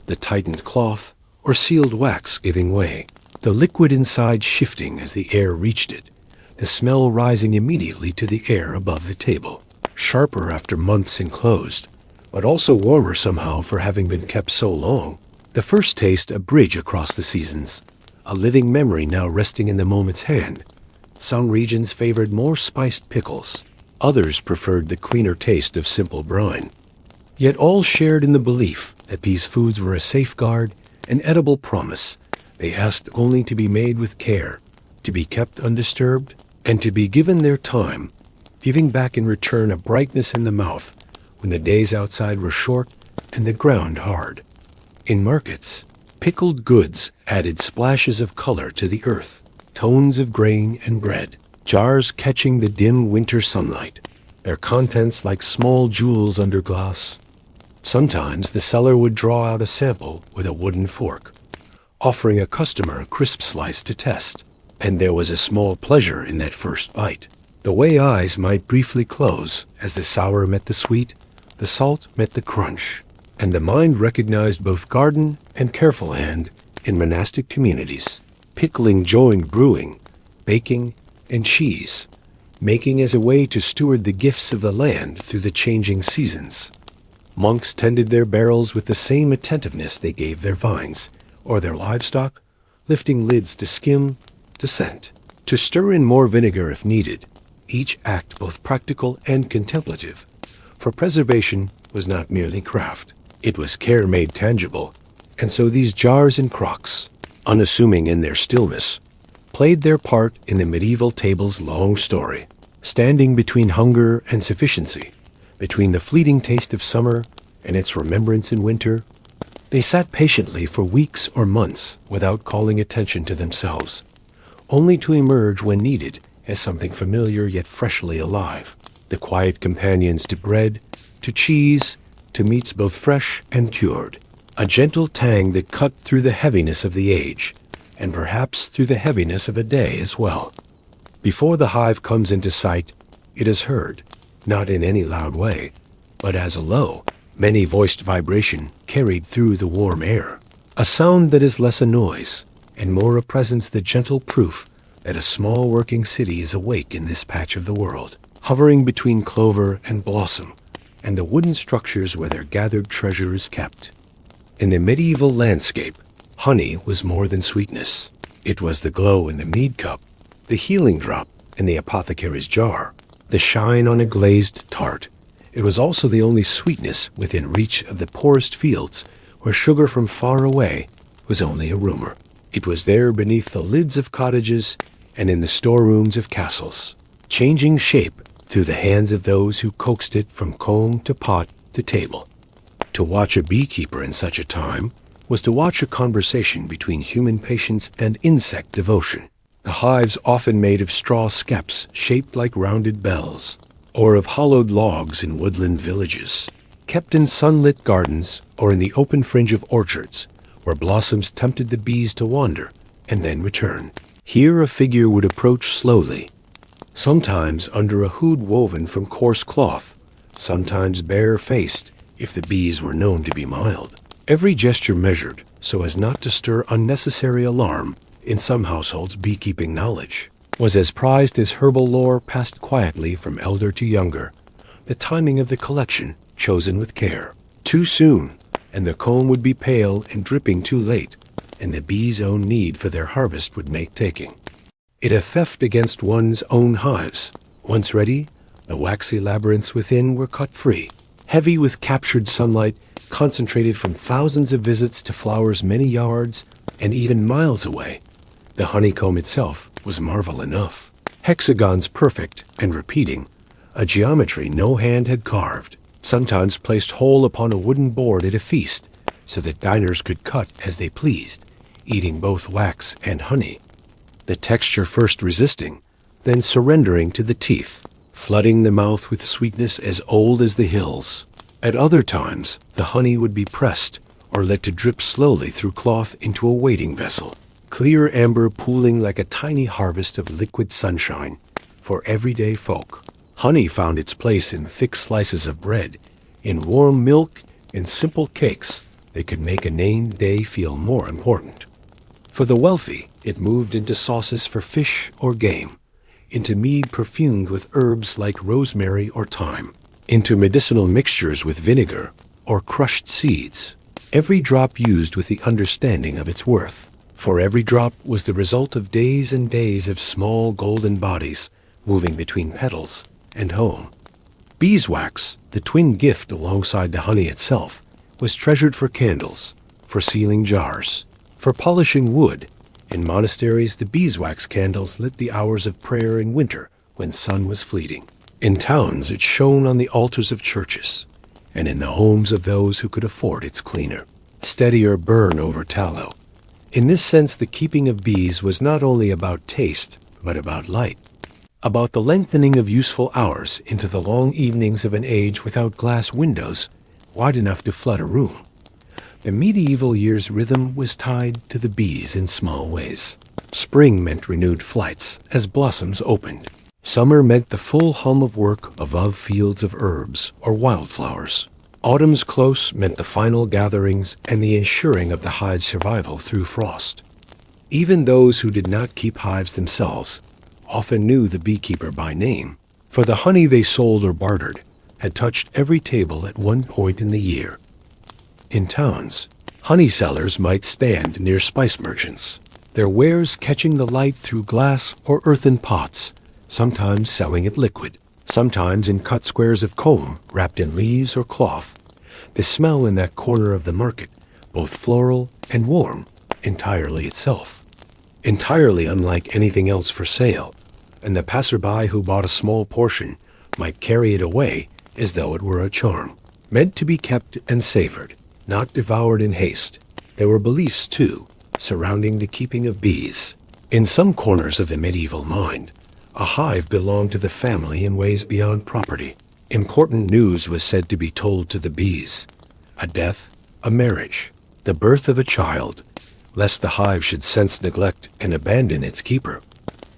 the tightened cloth or sealed wax giving way, the liquid inside shifting as the air reached it, the smell rising immediately to the air above the table, sharper after months enclosed, but also warmer somehow for having been kept so long. The first taste a bridge across the seasons, a living memory now resting in the moment's hand. Some regions favored more spiced pickles, others preferred the cleaner taste of simple brine. Yet all shared in the belief that these foods were a safeguard, an edible promise. They asked only to be made with care, to be kept undisturbed, and to be given their time, giving back in return a brightness in the mouth when the days outside were short and the ground hard. In markets, pickled goods added splashes of color to the earth, tones of grain and bread, jars catching the dim winter sunlight, their contents like small jewels under glass. Sometimes the seller would draw out a sample with a wooden fork, offering a customer a crisp slice to test, and there was a small pleasure in that first bite. The way eyes might briefly close as the sour met the sweet, the salt met the crunch, and the mind recognized both garden and careful hand in monastic communities. Pickling joined brewing, baking, and cheese, making as a way to steward the gifts of the land through the changing seasons. Monks tended their barrels with the same attentiveness they gave their vines, or their livestock, lifting lids to skim, to scent, to stir in more vinegar if needed, each act both practical and contemplative. For preservation was not merely craft, it was care made tangible, and so these jars and crocks, unassuming in their stillness, played their part in the medieval table's long story, standing between hunger and sufficiency, between the fleeting taste of summer and its remembrance in winter. They sat patiently for weeks or months without calling attention to themselves, only to emerge when needed as something familiar yet freshly alive. The quiet companions to bread, to cheese, to meats both fresh and cured. A gentle tang that cut through the heaviness of the age, and perhaps through the heaviness of a day as well. Before the hive comes into sight, it is heard, not in any loud way, but as a low, many-voiced vibration carried through the warm air. A sound that is less a noise, and more a presence, the gentle proof that a small working city is awake in this patch of the world, hovering between clover and blossom, and the wooden structures where their gathered treasure is kept. In the medieval landscape, honey was more than sweetness. It was the glow in the mead cup, the healing drop in the apothecary's jar, the shine on a glazed tart. It was also the only sweetness within reach of the poorest fields, where sugar from far away was only a rumor. It was there beneath the lids of cottages and in the storerooms of castles, changing shape through the hands of those who coaxed it from comb to pot to table. To watch a beekeeper in such a time was to watch a conversation between human patience and insect devotion. The hives often made of straw skeps shaped like rounded bells, or of hollowed logs in woodland villages, kept in sunlit gardens or in the open fringe of orchards, where blossoms tempted the bees to wander and then return. Here a figure would approach slowly, sometimes under a hood woven from coarse cloth, sometimes bare-faced if the bees were known to be mild. Every gesture measured so as not to stir unnecessary alarm. In some households, beekeeping knowledge was as prized as herbal lore passed quietly from elder to younger. The timing of the collection chosen with care. Too soon, and the comb would be pale and dripping too late, and the bees' own need for their harvest would make taking it a theft against one's own hives. Once ready, the waxy labyrinths within were cut free, heavy with captured sunlight, concentrated from thousands of visits to flowers many yards and even miles away. The honeycomb itself was marvel enough. Hexagons perfect and repeating, a geometry no hand had carved, sometimes placed whole upon a wooden board at a feast, so that diners could cut as they pleased, eating both wax and honey. The texture first resisting, then surrendering to the teeth, flooding the mouth with sweetness as old as the hills. At other times, the honey would be pressed or let to drip slowly through cloth into a waiting vessel, clear amber pooling like a tiny harvest of liquid sunshine for everyday folk. Honey found its place in thick slices of bread, in warm milk, in simple cakes that could make a named day feel more important. For the wealthy, it moved into sauces for fish or game, into mead perfumed with herbs like rosemary or thyme, into medicinal mixtures with vinegar or crushed seeds. Every drop used with the understanding of its worth, for every drop was the result of days and days of small golden bodies moving between petals and home. Beeswax, the twin gift alongside the honey itself, was treasured for candles, for sealing jars, for polishing wood. In monasteries, the beeswax candles lit the hours of prayer in winter when sun was fleeting. In towns, it shone on the altars of churches, and in the homes of those who could afford its cleaner, steadier burn over tallow. In this sense, the keeping of bees was not only about taste, but about light, about the lengthening of useful hours into the long evenings of an age without glass windows wide enough to flood a room. The medieval year's rhythm was tied to the bees in small ways. Spring meant renewed flights as blossoms opened. Summer meant the full hum of work above fields of herbs or wildflowers. Autumn's close meant the final gatherings and the ensuring of the hive's survival through frost. Even those who did not keep hives themselves often knew the beekeeper by name, for the honey they sold or bartered had touched every table at one point in the year. In towns, honey sellers might stand near spice merchants, their wares catching the light through glass or earthen pots, sometimes selling it liquid, sometimes in cut squares of comb wrapped in leaves or cloth. The smell in that corner of the market, both floral and warm, entirely itself, entirely unlike anything else for sale, and the passerby who bought a small portion might carry it away as though it were a charm, meant to be kept and savored, not devoured in haste. There were beliefs, too, surrounding the keeping of bees. In some corners of the medieval mind, A hive belonged to the family in ways beyond property. Important news was said to be told to the bees. A death, a marriage, the birth of a child, lest the hive should sense neglect and abandon its keeper.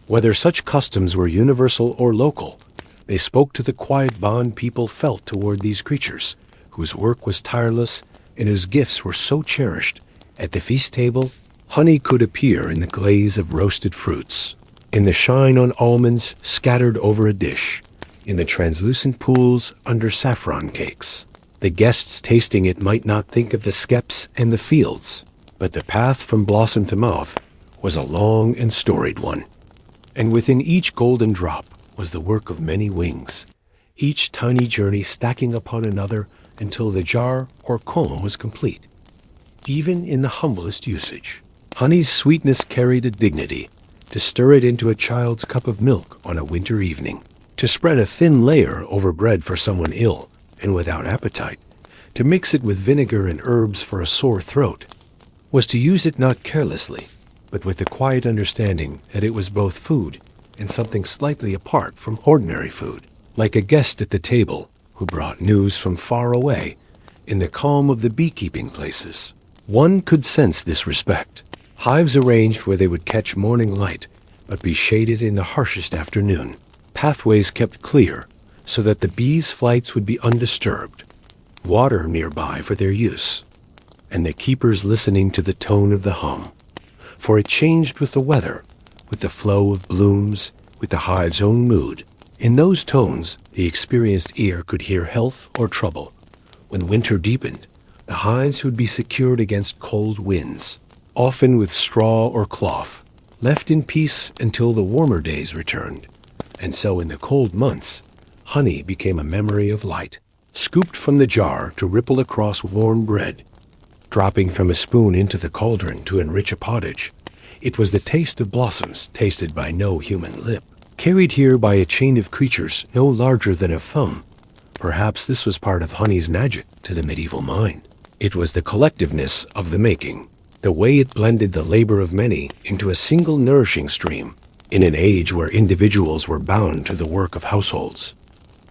Whether such customs were universal or local, they spoke to the quiet bond people felt toward these creatures, whose work was tireless and whose gifts were so cherished. At the feast table, honey could appear in the glaze of roasted fruits, in the shine on almonds scattered over a dish, in the translucent pools under saffron cakes. The guests tasting it might not think of the skeps and the fields, but the path from blossom to mouth was a long and storied one. And within each golden drop was the work of many wings, each tiny journey stacking upon another until the jar or comb was complete. Even in the humblest usage, honey's sweetness carried a dignity. To stir it into a child's cup of milk on a winter evening, to spread a thin layer over bread for someone ill and without appetite, to mix it with vinegar and herbs for a sore throat, was to use it not carelessly, but with the quiet understanding that it was both food and something slightly apart from ordinary food, like a guest at the table who brought news from far away. In the calm of the beekeeping places, one could sense this respect. Hives arranged where they would catch morning light, but be shaded in the harshest afternoon. Pathways kept clear, so that the bees' flights would be undisturbed. Water nearby for their use, and the keepers listening to the tone of the hum. For it changed with the weather, with the flow of blooms, with the hive's own mood. In those tones, the experienced ear could hear health or trouble. When winter deepened, the hives would be secured against cold winds, often with straw or cloth, left in peace until the warmer days returned. And so in the cold months, honey became a memory of light, scooped from the jar to ripple across warm bread, dropping from a spoon into the cauldron to enrich a pottage. It was the taste of blossoms tasted by no human lip, carried here by a chain of creatures no larger than a thumb. Perhaps this was part of honey's magic to the medieval mind. It was the collectiveness of the making, the way it blended the labor of many into a single nourishing stream, in an age where individuals were bound to the work of households.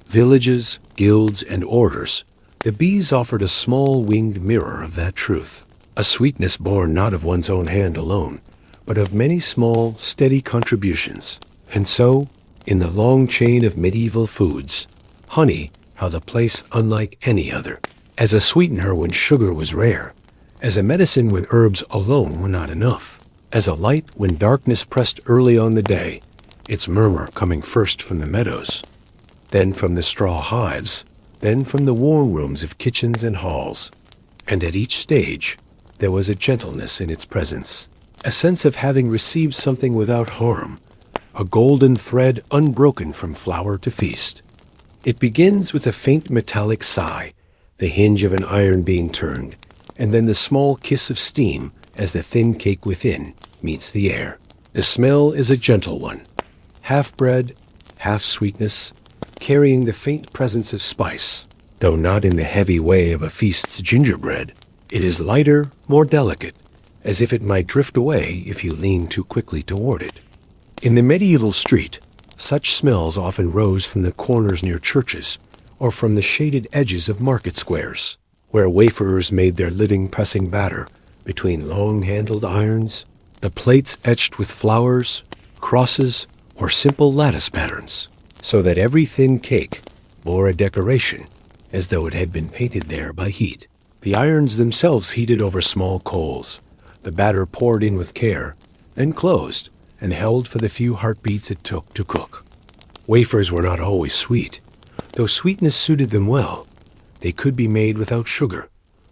Villages, guilds, and orders, the bees offered a small winged mirror of that truth, a sweetness born not of one's own hand alone, but of many small, steady contributions. And so, in the long chain of medieval foods, honey held a place unlike any other, as a sweetener when sugar was rare, as a medicine when herbs alone were not enough, as a light when darkness pressed early on the day, its murmur coming first from the meadows, then from the straw hives, then from the warm rooms of kitchens and halls. And at each stage, there was a gentleness in its presence, a sense of having received something without harm, a golden thread unbroken from flower to feast. It begins with a faint metallic sigh, the hinge of an iron being turned, and then the small kiss of steam as the thin cake within meets the air. The smell is a gentle one, half bread, half sweetness, carrying the faint presence of spice, though not in the heavy way of a feast's gingerbread. It is lighter, more delicate, as if it might drift away if you lean too quickly toward it. In the medieval street, such smells often rose from the corners near churches or from the shaded edges of market squares, where waferers made their living pressing batter between long-handled irons, the plates etched with flowers, crosses, or simple lattice patterns, so that every thin cake bore a decoration as though it had been painted there by heat. The irons themselves heated over small coals, the batter poured in with care, then closed and held for the few heartbeats it took to cook. Wafers were not always sweet, though sweetness suited them well. They could be made without sugar,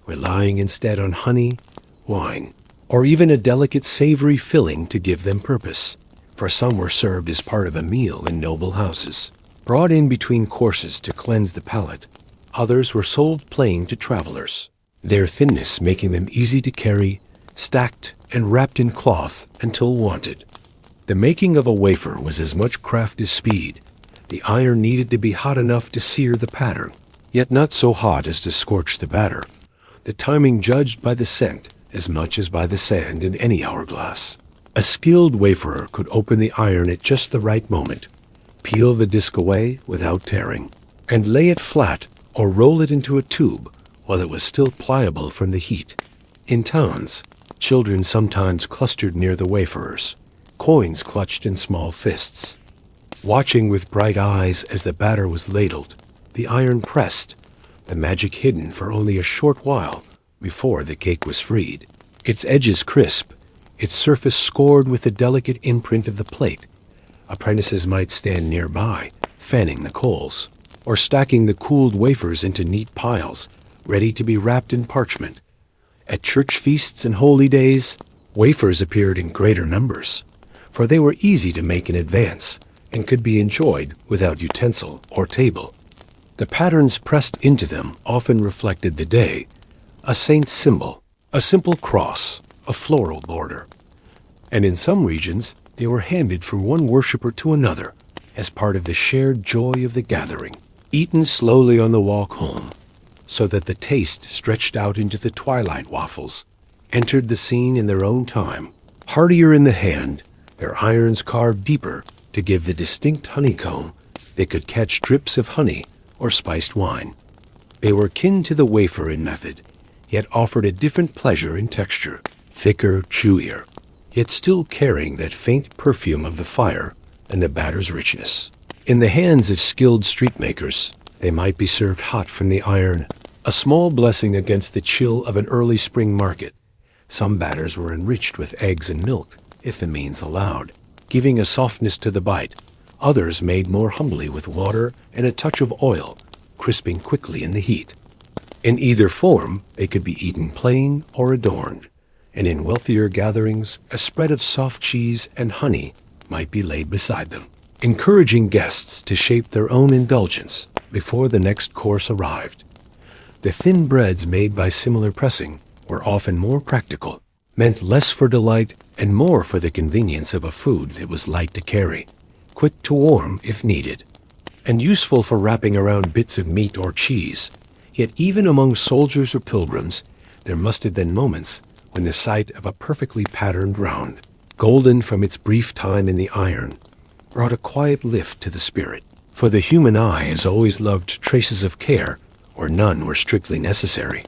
relying instead on honey, wine, or even a delicate savory filling to give them purpose, for some were served as part of a meal in noble houses, brought in between courses to cleanse the palate. Others were sold plain to travelers, their thinness making them easy to carry, stacked and wrapped in cloth until wanted. The making of a wafer was as much craft as speed. The iron needed to be hot enough to sear the pattern, yet not so hot as to scorch the batter, the timing judged by the scent as much as by the sand in any hourglass. A skilled waferer could open the iron at just the right moment, Peel the disc away without tearing, and lay it flat or roll it into a tube while it was still pliable from the heat. In towns, children sometimes clustered near the waferers, coins clutched in small fists, watching with bright eyes as the batter was ladled, the iron pressed, the magic hidden for only a short while before the cake was freed. Its edges crisp, its surface scored with the delicate imprint of the plate. Apprentices might stand nearby, fanning the coals, or stacking the cooled wafers into neat piles, ready to be wrapped in parchment. At church feasts and holy days, wafers appeared in greater numbers, for they were easy to make in advance and could be enjoyed without utensil or table. The patterns pressed into them often reflected the day, a saint's symbol, a simple cross, a floral border. And in some regions, they were handed from one worshiper to another as part of the shared joy of the gathering, eaten slowly on the walk home, so that the taste stretched out into the twilight waffles, entered the scene in their own time, hardier in the hand, their irons carved deeper to give the distinct honeycomb. They could catch drips of honey or spiced wine. They were kin to the wafer in method, yet offered a different pleasure in texture, thicker, chewier, yet still carrying that faint perfume of the fire and the batter's richness. In the hands of skilled street makers, they might be served hot from the iron, a small blessing against the chill of an early spring market. Some batters were enriched with eggs and milk, if the means allowed, giving a softness to the bite. Others made more humbly with water and a touch of oil, crisping quickly in the heat. In either form, they could be eaten plain or adorned, and in wealthier gatherings, a spread of soft cheese and honey might be laid beside them, encouraging guests to shape their own indulgence before the next course arrived. The thin breads made by similar pressing were often more practical, meant less for delight and more for the convenience of a food that was light to carry, quick to warm if needed, and useful for wrapping around bits of meat or cheese. Yet even among soldiers or pilgrims, there must have been moments when the sight of a perfectly patterned round, golden from its brief time in the iron, brought a quiet lift to the spirit. For the human eye has always loved traces of care where none were strictly necessary.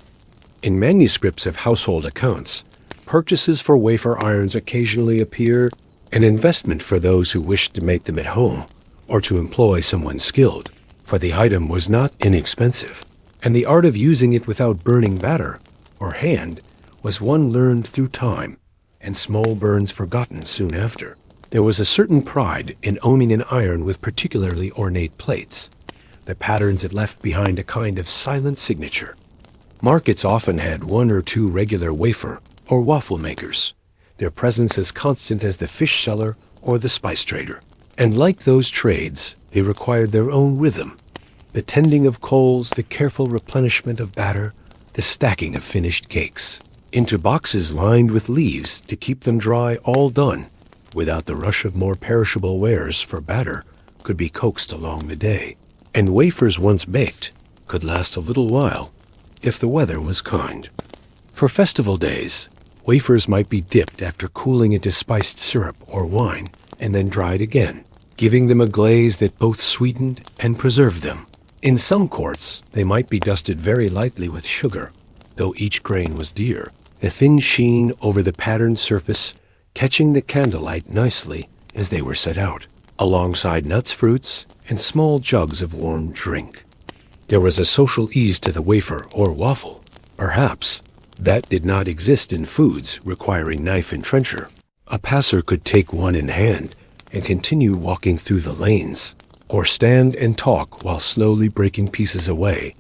In manuscripts of household accounts, purchases for wafer irons occasionally appear, an investment for those who wished to make them at home or to employ someone skilled, for the item was not inexpensive, and the art of using it without burning batter or hand was one learned through time, and small burns forgotten soon after. There was a certain pride in owning an iron with particularly ornate plates. The patterns it left behind a kind of silent signature. Markets often had one or two regular wafer or waffle makers, their presence as constant as the fish seller or the spice trader. And like those trades, they required their own rhythm, the tending of coals, the careful replenishment of batter, the stacking of finished cakes, into boxes lined with leaves to keep them dry, all done without the rush of more perishable wares, for batter could be coaxed along the day, and wafers once baked could last a little while if the weather was kind. For festival days, wafers might be dipped after cooling into spiced syrup or wine and then dried again, giving them a glaze that both sweetened and preserved them. In some courts, they might be dusted very lightly with sugar, though each grain was dear, the thin sheen over the patterned surface catching the candlelight nicely as they were set out, alongside nuts, fruits, and small jugs of warm drink. There was a social ease to the wafer or waffle, perhaps, that did not exist in foods requiring knife and trencher. A passer could take one in hand and continue walking through the lanes, or stand and talk while slowly breaking pieces away,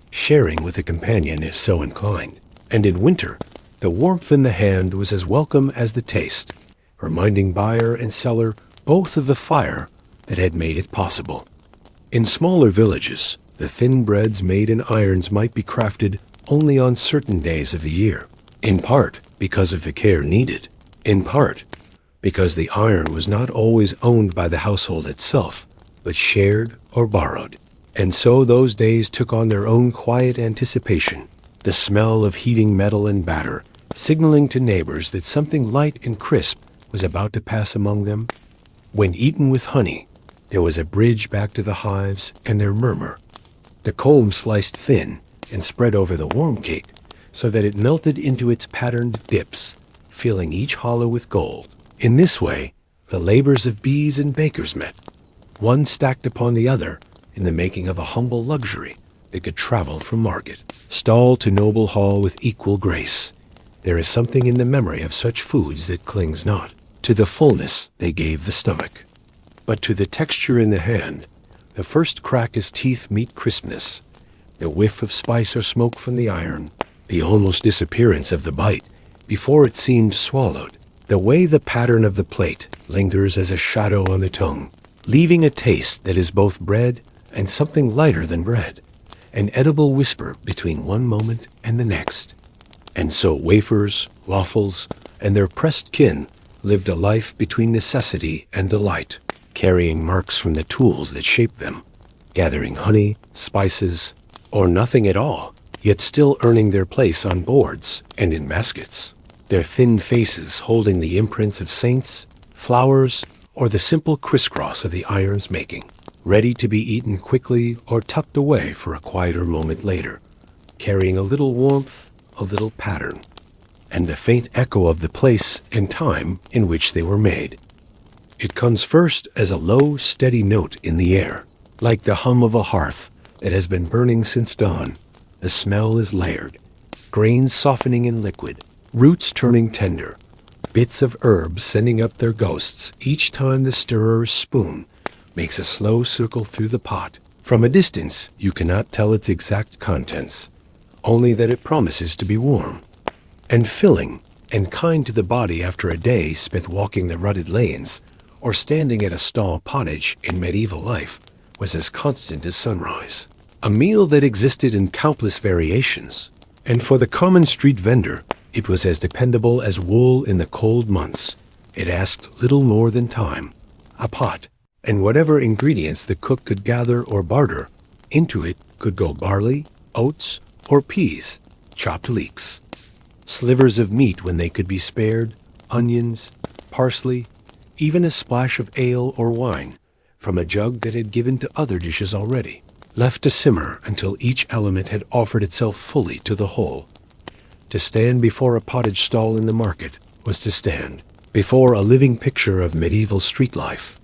sharing with a companion if so inclined. And in winter, the warmth in the hand was as welcome as the taste, reminding buyer and seller both of the fire that had made it possible. In smaller villages, the thin breads made in irons might be crafted only on certain days of the year, in part because of the care needed, in part because the iron was not always owned by the household itself, but shared or borrowed. And so those days took on their own quiet anticipation, the smell of heating metal and batter, signaling to neighbors that something light and crisp was about to pass among them. When eaten with honey, There was a bridge back to the hives and their murmur. The comb sliced thin and spread over the warm cake so that it melted into its patterned dips, filling each hollow with gold. In this way, the labors of bees and bakers met, one stacked upon the other in the making of a humble luxury that could travel from market, stall to noble hall with equal grace. There is something in the memory of such foods that clings not to the fullness they gave the stomach, but to the texture in the hand. The first crack as teeth meet crispness, the whiff of spice or smoke from the iron, the almost disappearance of the bite before it seemed swallowed, the way the pattern of the plate lingers as a shadow on the tongue, leaving a taste that is both bread and something lighter than bread, an edible whisper between one moment and the next. And so wafers, waffles, and their pressed kin lived a life between necessity and delight, carrying marks from the tools that shaped them, gathering honey, spices, or nothing at all, yet still earning their place on boards and in baskets, their thin faces holding the imprints of saints, flowers, or the simple crisscross of the iron's making, ready to be eaten quickly or tucked away for a quieter moment later, carrying a little warmth, a little pattern, and the faint echo of the place and time in which they were made. It comes first as a low, steady note in the air, like the hum of a hearth that has been burning since dawn. The smell is layered, grains softening in liquid, roots turning tender, bits of herbs sending up their ghosts each time the stirrer's spoon makes a slow circle through the pot. From a distance, you cannot tell its exact contents, only that it promises to be warm and filling and kind to the body after a day spent walking the rutted lanes or standing at a stall. Pottage in medieval life was as constant as sunrise, a meal that existed in countless variations, and for the common street vendor, it was as dependable as wool in the cold months. It asked little more than time, a pot, and whatever ingredients the cook could gather or barter. Into it could go barley, oats, or peas, chopped leeks, slivers of meat when they could be spared, onions, parsley, even a splash of ale or wine from a jug that had given to other dishes already, left to simmer until each element had offered itself fully to the whole. To stand before a pottage stall in the market was to stand before a living picture of medieval street life.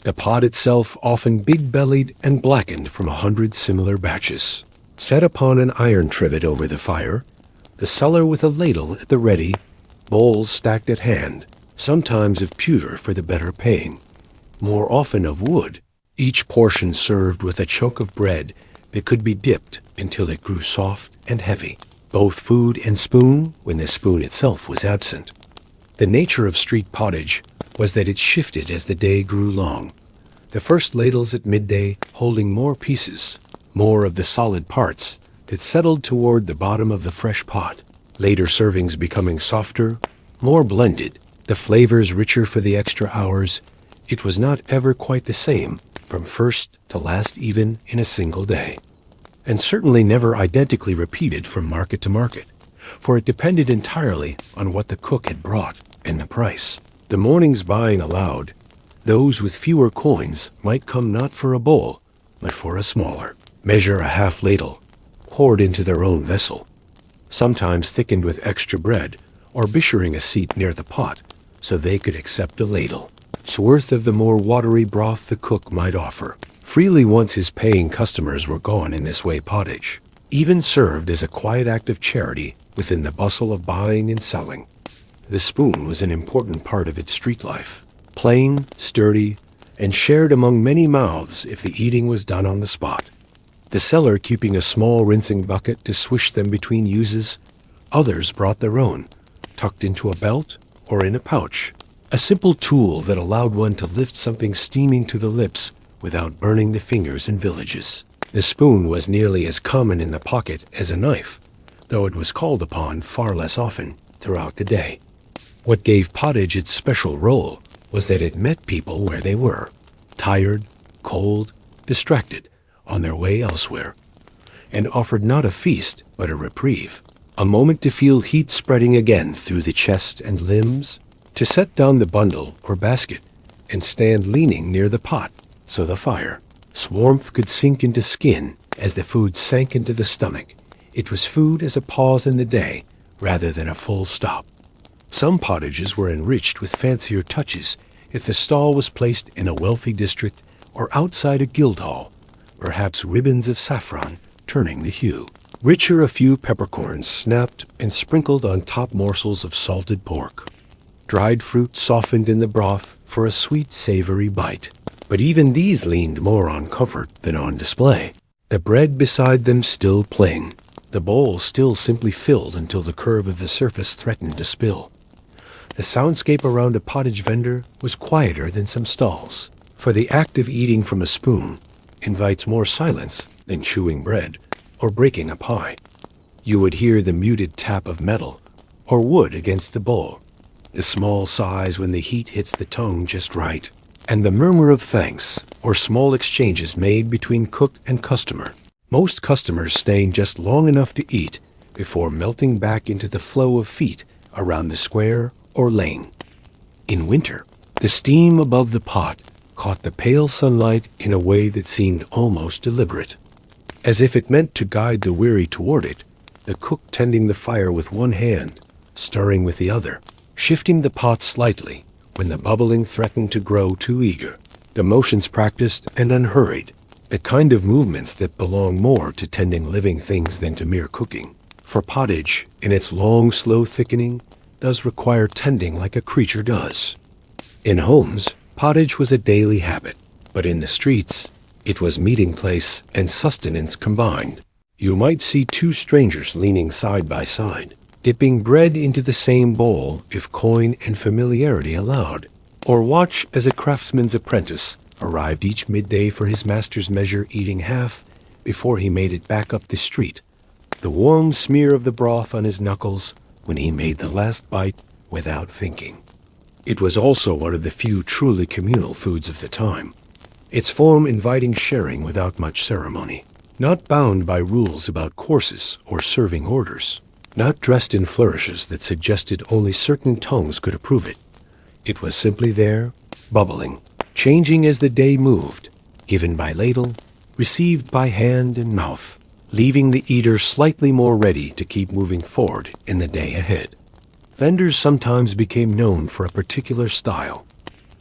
The pot itself often big-bellied and blackened from 100 similar batches, set upon an iron trivet over the fire, the cellar with a ladle at the ready, bowls stacked at hand, sometimes of pewter for the better paying, more often of wood, each portion served with a chunk of bread that could be dipped until it grew soft and heavy, both food and spoon when the spoon itself was absent. The nature of street pottage was that it shifted as the day grew long, the first ladles at midday holding more pieces, more of the solid parts that settled toward the bottom of the fresh pot, later servings becoming softer, more blended, the flavors richer for the extra hours. It was not ever quite the same from first to last even in a single day, and certainly never identically repeated from market to market, for it depended entirely on what the cook had brought and the price. The morning's buying allowed, those with fewer coins might come not for a bowl, but for a smaller, measure a half ladle, poured into their own vessel, sometimes thickened with extra bread, or bishering a seat near the pot, so they could accept a ladle's worth of the more watery broth the cook might offer, freely once his paying customers were gone. In this way pottage even served as a quiet act of charity within the bustle of buying and selling. The spoon was an important part of its street life, plain, sturdy, and shared among many mouths if the eating was done on the spot, the seller keeping a small rinsing bucket to swish them between uses. Others brought their own, tucked into a belt or in a pouch, a simple tool that allowed one to lift something steaming to the lips without burning the fingers in villages. The spoon was nearly as common in the pocket as a knife, though it was called upon far less often throughout the day. What gave pottage its special role was that it met people where they were, tired, cold, distracted, on their way elsewhere, and offered not a feast but a reprieve, a moment to feel heat spreading again through the chest and limbs, to set down the bundle or basket and stand leaning near the pot, so the fire. Warmth could sink into skin as the food sank into the stomach. It was food as a pause in the day, rather than a full stop. Some pottages were enriched with fancier touches if the stall was placed in a wealthy district or outside a guild hall, perhaps ribbons of saffron turning the hue. Richer, a few peppercorns snapped and sprinkled on top morsels of salted pork. Dried fruit softened in the broth for a sweet, savory bite. But even these leaned more on comfort than on display. The bread beside them still plain, the bowl still simply filled until the curve of the surface threatened to spill. The soundscape around a pottage vendor was quieter than some stalls, for the act of eating from a spoon invites more silence than chewing bread or breaking a pie. You would hear the muted tap of metal or wood against the bowl, the small sighs when the heat hits the tongue just right, and the murmur of thanks or small exchanges made between cook and customer. Most customers staying just long enough to eat before melting back into the flow of feet around the square or lane. In winter, the steam above the pot caught the pale sunlight in a way that seemed almost deliberate. As if it meant to guide the weary toward it, the cook tending the fire with one hand, stirring with the other, shifting the pot slightly when the bubbling threatened to grow too eager. The motions practiced and unhurried, the kind of movements that belong more to tending living things than to mere cooking. For pottage, in its long, slow thickening, does require tending like a creature does. In homes, pottage was a daily habit, but in the streets, it was meeting place and sustenance combined. You might see two strangers leaning side by side, dipping bread into the same bowl if coin and familiarity allowed, or watch as a craftsman's apprentice arrived each midday for his master's measure, eating half before he made it back up the street, the warm smear of the broth on his knuckles when he made the last bite without thinking. It was also one of the few truly communal foods of the time, its form inviting sharing without much ceremony, not bound by rules about courses or serving orders, not dressed in flourishes that suggested only certain tongues could approve it. It was simply there, bubbling, changing as the day moved, given by ladle, received by hand and mouth, leaving the eater slightly more ready to keep moving forward in the day ahead. Vendors sometimes became known for a particular style,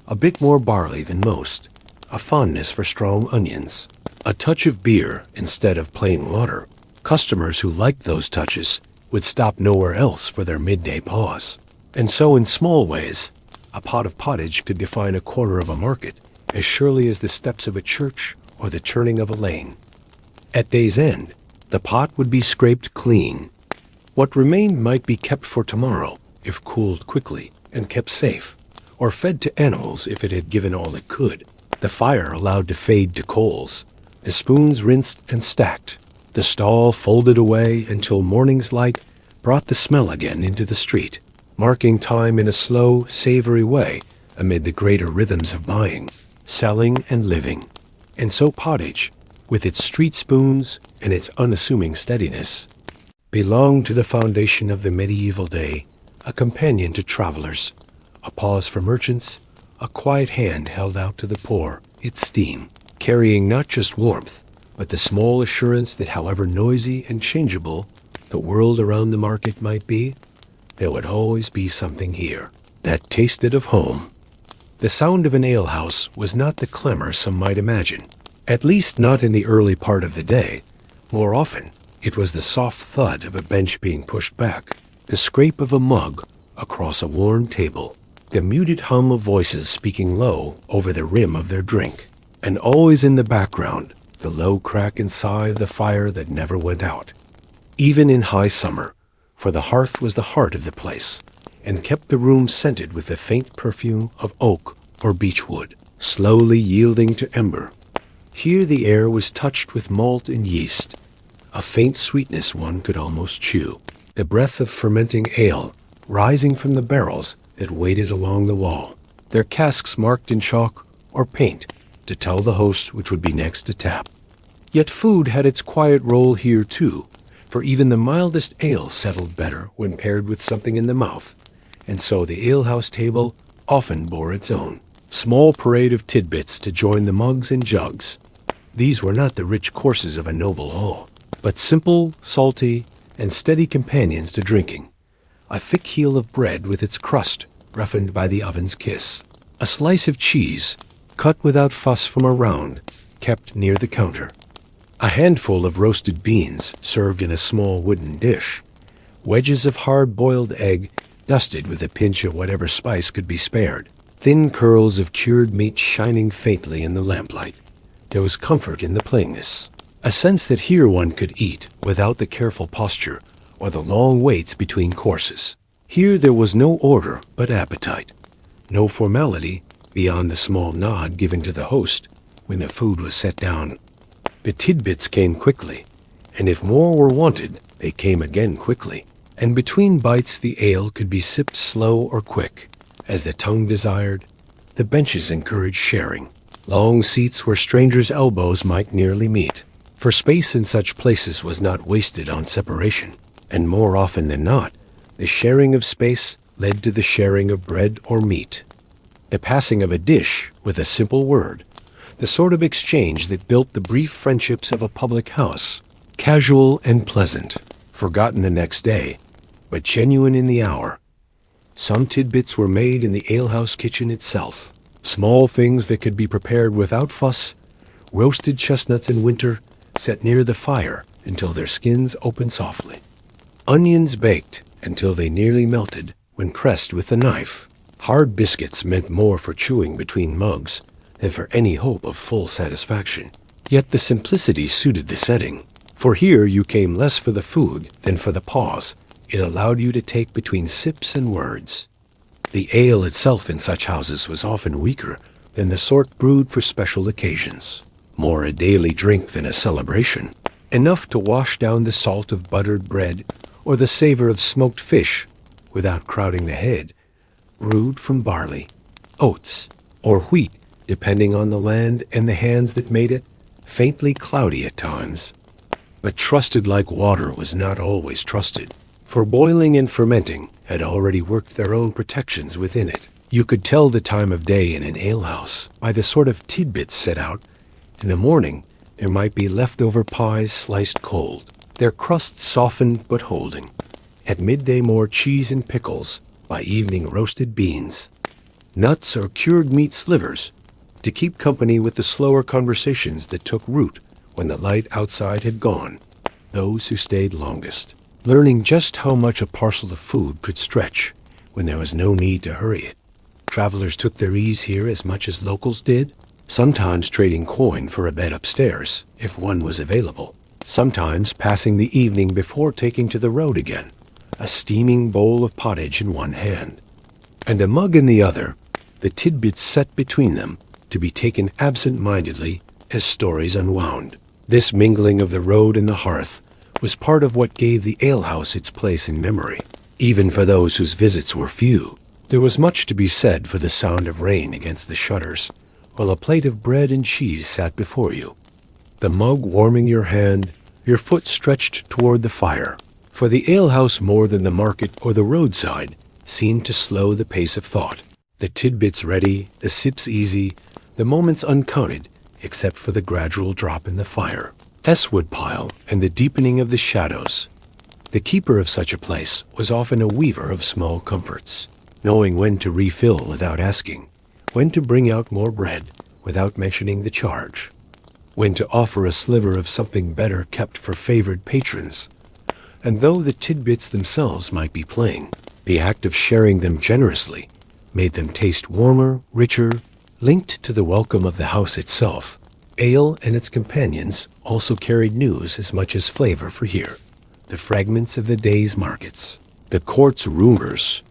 a bit more barley than most, a fondness for strong onions, a touch of beer instead of plain water. Customers who liked those touches would stop nowhere else for their midday pause. And so in small ways, a pot of pottage could define a corner of a market as surely as the steps of a church or the turning of a lane. At day's end, the pot would be scraped clean. What remained might be kept for tomorrow if cooled quickly and kept safe, or fed to animals if it had given all it could. The fire allowed to fade to coals, the spoons rinsed and stacked, the stall folded away until morning's light brought the smell again into the street, marking time in a slow, savory way amid the greater rhythms of buying, selling, and living. And so pottage, with its street spoons and its unassuming steadiness, belonged to the foundation of the medieval day, a companion to travelers, a pause for merchants, a quiet hand held out to the poor, its steam, carrying not just warmth, but the small assurance that however noisy and changeable the world around the market might be, there would always be something here that tasted of home. The sound of an alehouse was not the clamor some might imagine, at least not in the early part of the day. More often, it was the soft thud of a bench being pushed back, the scrape of a mug across a worn table, the muted hum of voices speaking low over the rim of their drink, and always in the background, the low crack and sigh of the fire that never went out, even in high summer, for the hearth was the heart of the place, and kept the room scented with the faint perfume of oak or beechwood, slowly yielding to ember. Here the air was touched with malt and yeast, a faint sweetness one could almost chew, the breath of fermenting ale rising from the barrels that waited along the wall, their casks marked in chalk or paint to tell the host which would be next to tap. Yet food had its quiet role here too, for even the mildest ale settled better when paired with something in the mouth, and so the alehouse table often bore its own. small parade of tidbits to join the mugs and jugs. These were not the rich courses of a noble hall, but simple, salty, and steady companions to drinking. A thick heel of bread with its crust roughened by the oven's kiss. A slice of cheese, cut without fuss from a round, kept near the counter. A handful of roasted beans served in a small wooden dish. Wedges of hard-boiled egg dusted with a pinch of whatever spice could be spared. Thin curls of cured meat shining faintly in the lamplight. There was comfort in the plainness, a sense that here one could eat without the careful posture or the long waits between courses. Here there was no order but appetite, no formality beyond the small nod given to the host when the food was set down. The tidbits came quickly, and if more were wanted, they came again quickly. And between bites the ale could be sipped slow or quick, as the tongue desired. The benches encouraged sharing, long seats where strangers' elbows might nearly meet, for space in such places was not wasted on separation, and more often than not, the sharing of space led to the sharing of bread or meat. The passing of a dish with a simple word, the sort of exchange that built the brief friendships of a public house, casual and pleasant, forgotten the next day, but genuine in the hour. Some tidbits were made in the alehouse kitchen itself, small things that could be prepared without fuss, roasted chestnuts in winter, set near the fire until their skins opened softly. Onions baked until they nearly melted when pressed with the knife. Hard biscuits meant more for chewing between mugs than for any hope of full satisfaction. Yet the simplicity suited the setting, for here you came less for the food than for the pause it allowed you to take between sips and words. The ale itself in such houses was often weaker than the sort brewed for special occasions, more a daily drink than a celebration, enough to wash down the salt of buttered bread or the savor of smoked fish without crowding the head, brewed from barley, oats, or wheat, depending on the land and the hands that made it, faintly cloudy at times. But trusted like water was not always trusted, for boiling and fermenting had already worked their own protections within it. You could tell the time of day in an alehouse by the sort of tidbits set out. In the morning, there might be leftover pies sliced cold, their crusts softened but holding. At midday more cheese and pickles, by evening roasted beans, nuts or cured meat slivers, to keep company with the slower conversations that took root when the light outside had gone, those who stayed longest, learning just how much a parcel of food could stretch when there was no need to hurry it. Travelers took their ease here as much as locals did, sometimes trading coin for a bed upstairs, if one was available, sometimes passing the evening before taking to the road again, a steaming bowl of pottage in one hand, and a mug in the other, the tidbits set between them, to be taken absent-mindedly as stories unwound. This mingling of the road and the hearth was part of what gave the alehouse its place in memory, even for those whose visits were few. There was much to be said for the sound of rain against the shutters, while a plate of bread and cheese sat before you, the mug warming your hand, your foot stretched toward the fire. For the alehouse more than the market or the roadside seemed to slow the pace of thought, the tidbits ready, the sips easy, the moments uncounted, except for the gradual drop in the fire, woodpile, and the deepening of the shadows. The keeper of such a place was often a weaver of small comforts, knowing when to refill without asking, when to bring out more bread without mentioning the charge, when to offer a sliver of something better kept for favored patrons. And though the tidbits themselves might be plain, the act of sharing them generously made them taste warmer, richer, linked to the welcome of the house itself. Ale and its companions also carried news as much as flavor for here, the fragments of the day's markets, the court's rumors.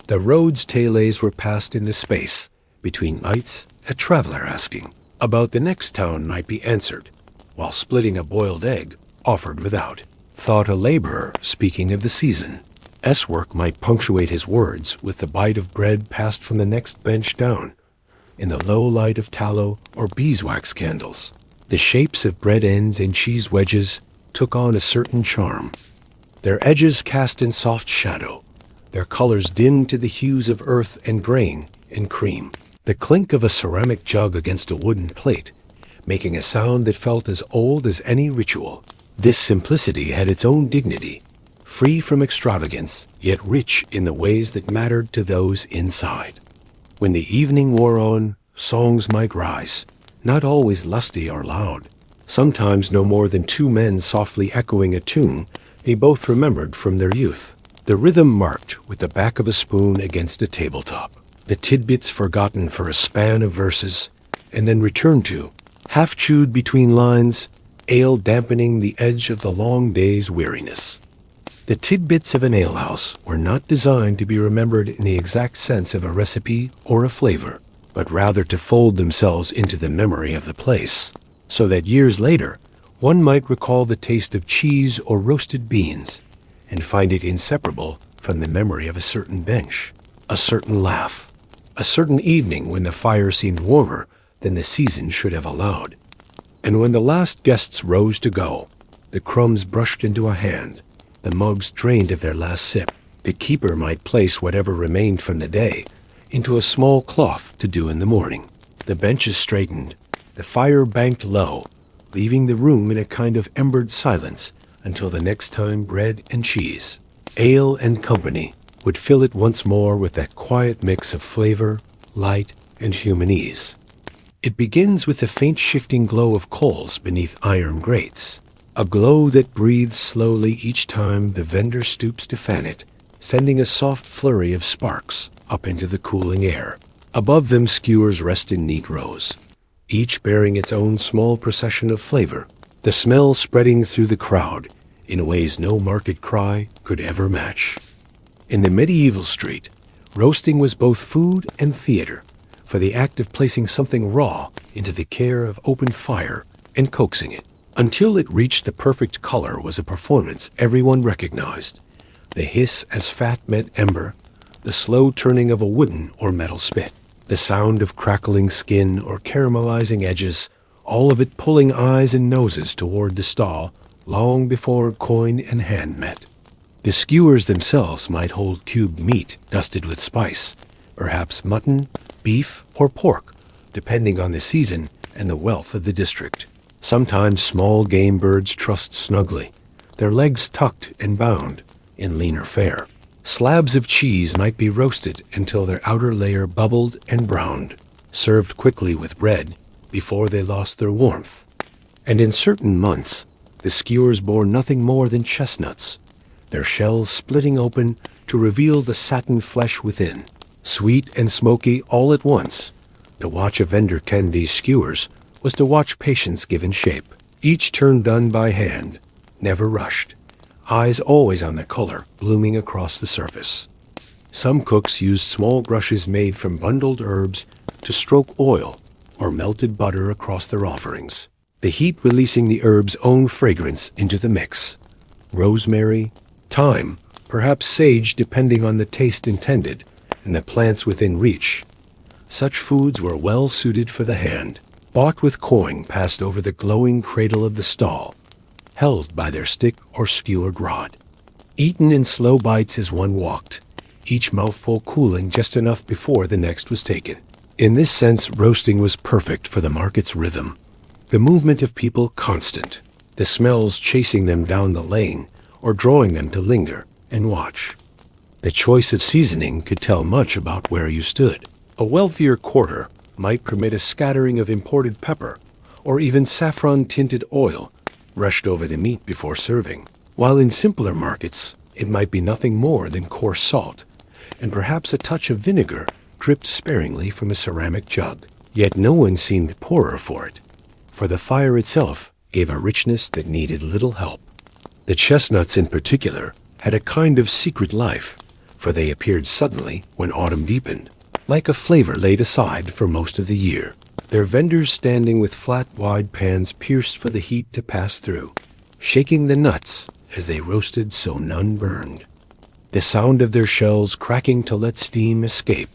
The road's telays were passed in the space between lights, a traveler asking about the next town might be answered, while splitting a boiled egg offered without. Thought a laborer speaking of the season. Work might punctuate his words with the bite of bread passed from the next bench down, in the low light of tallow or beeswax candles. The shapes of bread ends and cheese wedges took on a certain charm, their edges cast in soft shadow, their colors dimmed to the hues of earth and grain and cream. the clink of a ceramic jug against a wooden plate, making a sound that felt as old as any ritual. This simplicity had its own dignity, free from extravagance, yet rich in the ways that mattered to those inside. When the evening wore on, songs might rise, not always lusty or loud, sometimes no more than two men softly echoing a tune they both remembered from their youth. The rhythm marked with the back of a spoon against a tabletop, the tidbits forgotten for a span of verses, and then returned to, half chewed between lines, ale dampening the edge of the long day's weariness. The tidbits of an alehouse were not designed to be remembered in the exact sense of a recipe or a flavor, but rather to fold themselves into the memory of the place, so that years later one might recall the taste of cheese or roasted beans and find it inseparable from the memory of a certain bench, a certain laugh, a certain evening when the fire seemed warmer than the season should have allowed. And when the last guests rose to go, the crumbs brushed into a hand, the mugs drained of their last sip, the keeper might place whatever remained from the day into a small cloth to do in the morning. The benches straightened, the fire banked low, leaving the room in a kind of embered silence until the next time bread and cheese, ale and company would fill it once more with that quiet mix of flavor, light, and human ease. It begins with the faint shifting glow of coals beneath iron grates, a glow that breathes slowly each time the vendor stoops to fan it, sending a soft flurry of sparks up into the cooling air. Above them skewers rest in neat rows, each bearing its own small procession of flavor, the smell spreading through the crowd in ways no market cry could ever match. In the medieval street, roasting was both food and theater, for the act of placing something raw into the care of open fire and coaxing it until it reached the perfect color was a performance everyone recognized. The hiss as fat met ember, the slow turning of a wooden or metal spit, the sound of crackling skin or caramelizing edges, all of it pulling eyes and noses toward the stall long before coin and hand met. The skewers themselves might hold cubed meat dusted with spice, perhaps mutton, beef, or pork, depending on the season and the wealth of the district. Sometimes small game birds trussed snugly, their legs tucked and bound in leaner fare. Slabs of cheese might be roasted until their outer layer bubbled and browned, served quickly with bread before they lost their warmth. And in certain months, the skewers bore nothing more than chestnuts, their shells splitting open to reveal the satin flesh within, sweet and smoky all at once. To watch a vendor tend these skewers was to watch patience given shape, each turn done by hand, never rushed, eyes always on the color blooming across the surface. Some cooks used small brushes made from bundled herbs to stroke oil or melted butter across their offerings, the heat releasing the herb's own fragrance into the mix. Rosemary, thyme, perhaps sage depending on the taste intended, and the plants within reach. Such foods were well suited for the hand, bought with coin passed over the glowing cradle of the stall, held by their stick or skewered rod. Eaten in slow bites as one walked, each mouthful cooling just enough before the next was taken. In this sense, roasting was perfect for the market's rhythm, the movement of people constant, the smells chasing them down the lane or drawing them to linger and watch. The choice of seasoning could tell much about where you stood. A wealthier quarter might permit a scattering of imported pepper or even saffron-tinted oil rushed over the meat before serving, while in simpler markets it might be nothing more than coarse salt and perhaps a touch of vinegar dripped sparingly from a ceramic jug. Yet no one seemed poorer for it, for the fire itself gave a richness that needed little help. The chestnuts in particular had a kind of secret life, for they appeared suddenly when autumn deepened, like a flavor laid aside for most of the year, their vendors standing with flat, wide pans pierced for the heat to pass through, shaking the nuts as they roasted so none burned. The sound of their shells cracking to let steam escape,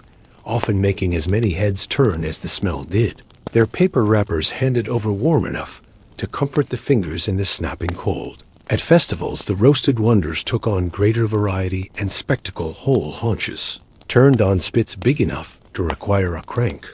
often making as many heads turn as the smell did, their paper wrappers handed over warm enough to comfort the fingers in the snapping cold. At festivals, the roasted wonders took on greater variety and spectacle whole haunches, turned on spits big enough to require a crank,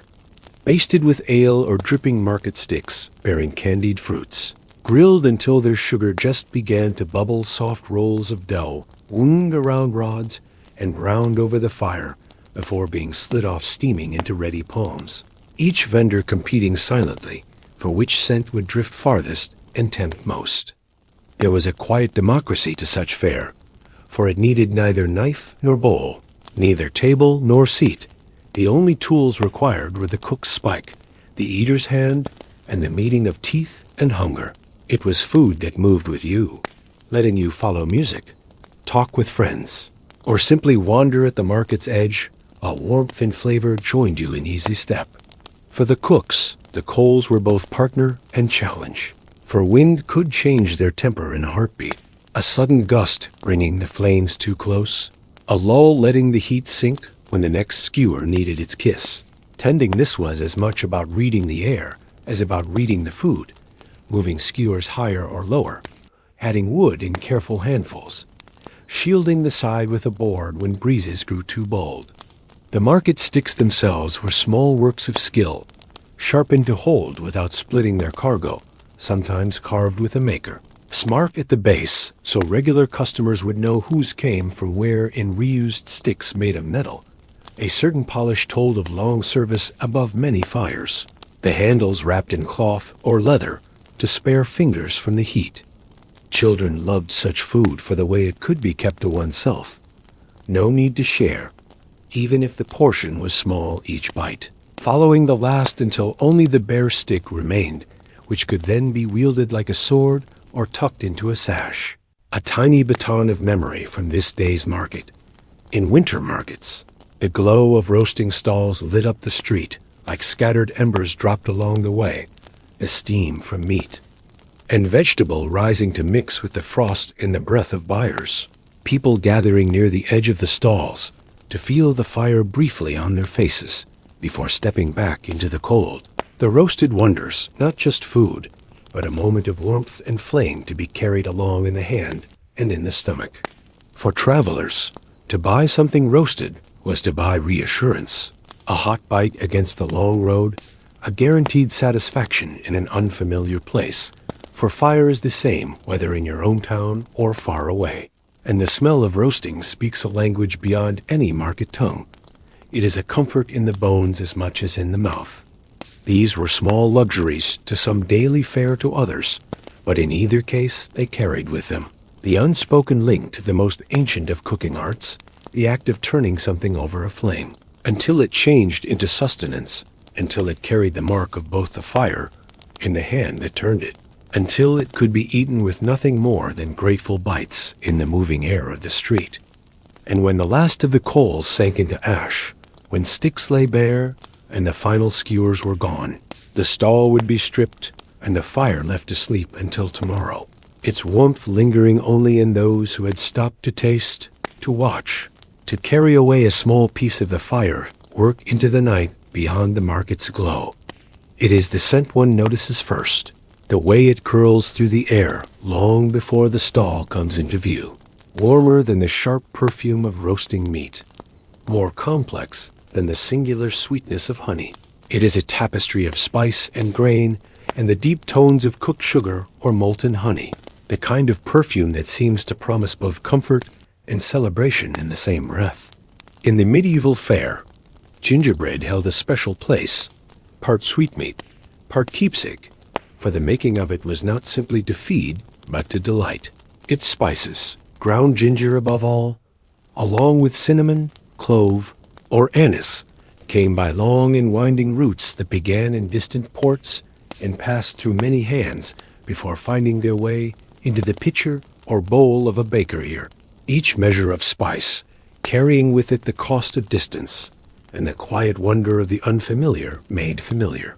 basted with ale or dripping market sticks bearing candied fruits. Grilled until their sugar just began to bubble, soft rolls of dough wound around rods and browned over the fire before being slid off steaming into ready palms. Each vendor competing silently for which scent would drift farthest and tempt most. There was a quiet democracy to such fare, for it needed neither knife nor bowl, neither table nor seat. The only tools required were the cook's spike, the eater's hand, and the meeting of teeth and hunger. It was food that moved with you, letting you follow music, talk with friends, or simply wander at the market's edge. A warmth and flavor joined you in easy step. For the cooks, the coals were both partner and challenge, for wind could change their temper in a heartbeat. A sudden gust bringing the flames too close, a lull letting the heat sink when the next skewer needed its kiss. Tending this was as much about reading the air as about reading the food, moving skewers higher or lower, adding wood in careful handfuls, shielding the side with a board when breezes grew too bold. The market sticks themselves were small works of skill, sharpened to hold without splitting their cargo, sometimes carved with a maker. Smart at the base, so regular customers would know whose came from where in reused sticks made of metal. A certain polish told of long service above many fires. The handles wrapped in cloth or leather to spare fingers from the heat. Children loved such food for the way it could be kept to oneself. No need to share, even if the portion was small each bite. Following the last until only the bare stick remained, which could then be wielded like a sword or tucked into a sash. A tiny baton of memory from this day's market. In winter markets, the glow of roasting stalls lit up the street like scattered embers dropped along the way, the steam from meat and vegetable rising to mix with the frost in the breath of buyers. People gathering near the edge of the stalls to feel the fire briefly on their faces before stepping back into the cold. The roasted wonders, not just food, but a moment of warmth and flame to be carried along in the hand and in the stomach. For travelers, to buy something roasted was to buy reassurance, a hot bite against the long road, a guaranteed satisfaction in an unfamiliar place. For fire is the same whether in your own town or far away, and the smell of roasting speaks a language beyond any market tongue. It is a comfort in the bones as much as in the mouth. These were small luxuries to some, daily fare to others, but in either case they carried with them the unspoken link to the most ancient of cooking arts, the act of turning something over a flame, until it changed into sustenance, until it carried the mark of both the fire and the hand that turned it, until it could be eaten with nothing more than grateful bites in the moving air of the street. And when the last of the coals sank into ash, when sticks lay bare and the final skewers were gone, the stall would be stripped and the fire left to sleep until tomorrow, its warmth lingering only in those who had stopped to taste, to watch, to carry away a small piece of the fire, work into the night beyond the market's glow. It is the scent one notices first, the way it curls through the air long before the stall comes into view, warmer than the sharp perfume of roasting meat, more complex than the singular sweetness of honey. It is a tapestry of spice and grain and the deep tones of cooked sugar or molten honey, the kind of perfume that seems to promise both comfort and celebration in the same breath. In the medieval fare, gingerbread held a special place, part sweetmeat, part keepsake, for the making of it was not simply to feed, but to delight. Its spices, ground ginger above all, along with cinnamon, clove, or anise, came by long and winding routes that began in distant ports and passed through many hands before finding their way into the pitcher or bowl of a baker here. Each measure of spice carrying with it the cost of distance and the quiet wonder of the unfamiliar made familiar.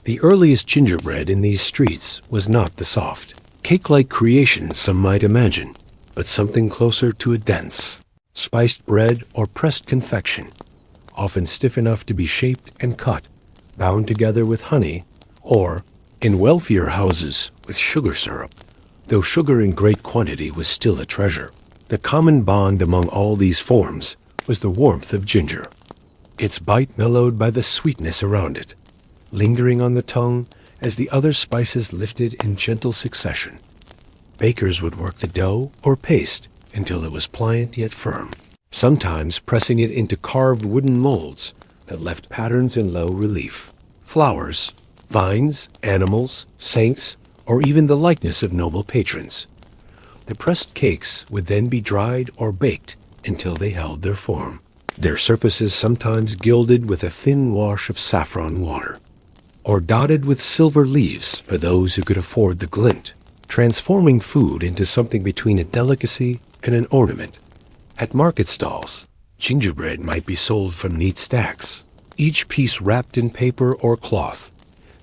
The earliest gingerbread in these streets was not the soft, cake-like creation some might imagine, but something closer to a dense, spiced bread or pressed confection, often stiff enough to be shaped and cut, bound together with honey, or, in wealthier houses, with sugar syrup, though sugar in great quantity was still a treasure. The common bond among all these forms was the warmth of ginger, its bite mellowed by the sweetness around it. lingering on the tongue as the other spices lifted in gentle succession. Bakers would work the dough or paste until it was pliant yet firm, sometimes pressing it into carved wooden molds that left patterns in low relief. Flowers, vines, animals, saints, or even the likeness of noble patrons. The pressed cakes would then be dried or baked until they held their form, their surfaces sometimes gilded with a thin wash of saffron water, or dotted with silver leaves for those who could afford the glint, transforming food into something between a delicacy and an ornament. At market stalls, gingerbread might be sold from neat stacks, each piece wrapped in paper or cloth,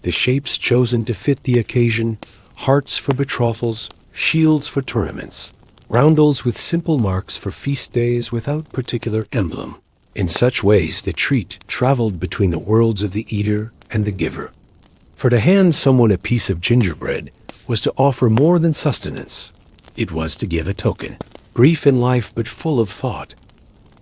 the shapes chosen to fit the occasion, hearts for betrothals, shields for tournaments, roundels with simple marks for feast days without particular emblem. In such ways the treat traveled between the worlds of the eater and the giver. For to hand someone a piece of gingerbread was to offer more than sustenance. It was to give a token, brief in life but full of thought.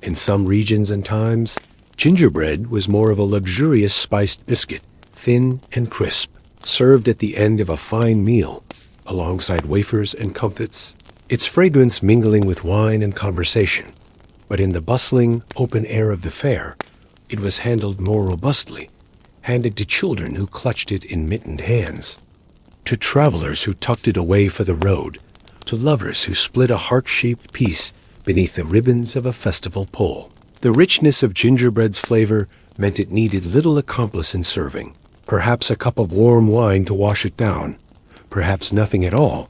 In some regions and times, gingerbread was more of a luxurious spiced biscuit, thin and crisp, served at the end of a fine meal, alongside wafers and comfits, its fragrance mingling with wine and conversation. But in the bustling, open air of the fair, it was handled more robustly, handed to children who clutched it in mittened hands, to travelers who tucked it away for the road, to lovers who split a heart-shaped piece beneath the ribbons of a festival pole. The richness of gingerbread's flavor meant it needed little accomplice in serving, perhaps a cup of warm wine to wash it down, perhaps nothing at all,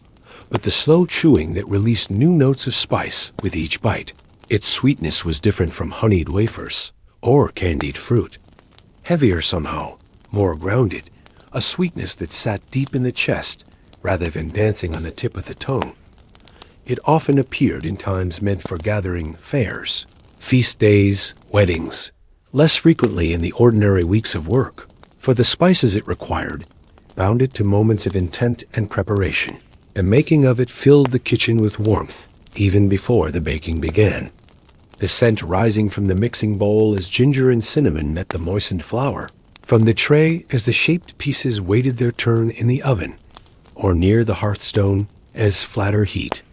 but the slow chewing that released new notes of spice with each bite. Its sweetness was different from honeyed wafers or candied fruit. Heavier somehow, more grounded, a sweetness that sat deep in the chest rather than dancing on the tip of the tongue. It often appeared in times meant for gathering fairs, feast days, weddings, less frequently in the ordinary weeks of work, for the spices it required bound it to moments of intent and preparation. The making of it filled the kitchen with warmth even before the baking began, the scent rising from the mixing bowl as ginger and cinnamon met the moistened flour, from the tray as the shaped pieces waited their turn in the oven, or near the hearthstone as flatter heat.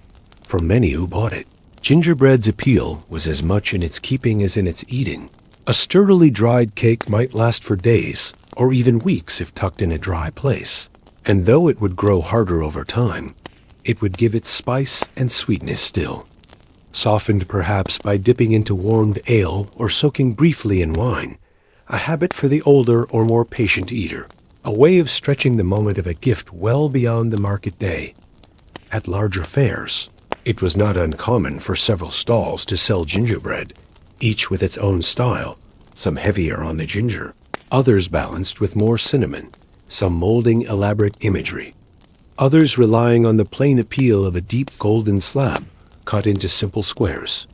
For many who bought it, gingerbread's appeal was as much in its keeping as in its eating. A sturdily dried cake might last for days, or even weeks if tucked in a dry place, and though it would grow harder over time, it would give its spice and sweetness still, softened perhaps by dipping into warmed ale or soaking briefly in wine, a habit for the older or more patient eater, a way of stretching the moment of a gift well beyond the market day. At larger fairs, it was not uncommon for several stalls to sell gingerbread, each with its own style, some heavier on the ginger, others balanced with more cinnamon, some molding elaborate imagery, others relying on the plain appeal of a deep golden slab cut into simple squares,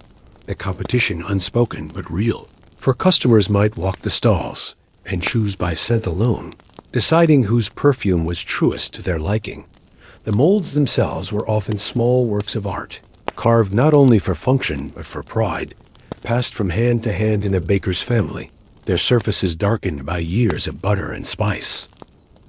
the competition unspoken but real. For customers might walk the stalls and choose by scent alone, deciding whose perfume was truest to their liking. The molds themselves were often small works of art, carved not only for function but for pride, passed from hand to hand in a baker's family, their surfaces darkened by years of butter and spice.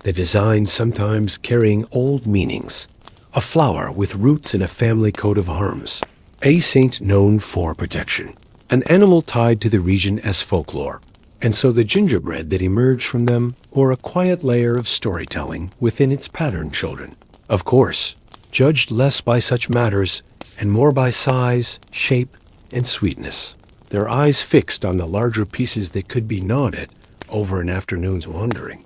The designs sometimes carrying old meanings, a flower with roots in a family coat of arms, a saint known for protection, an animal tied to the region as folklore, and so the gingerbread that emerged from them bore a quiet layer of storytelling within its pattern children. Of course, judged less by such matters and more by size, shape, and sweetness, their eyes fixed on the larger pieces that could be gnawed at over an afternoon's wandering.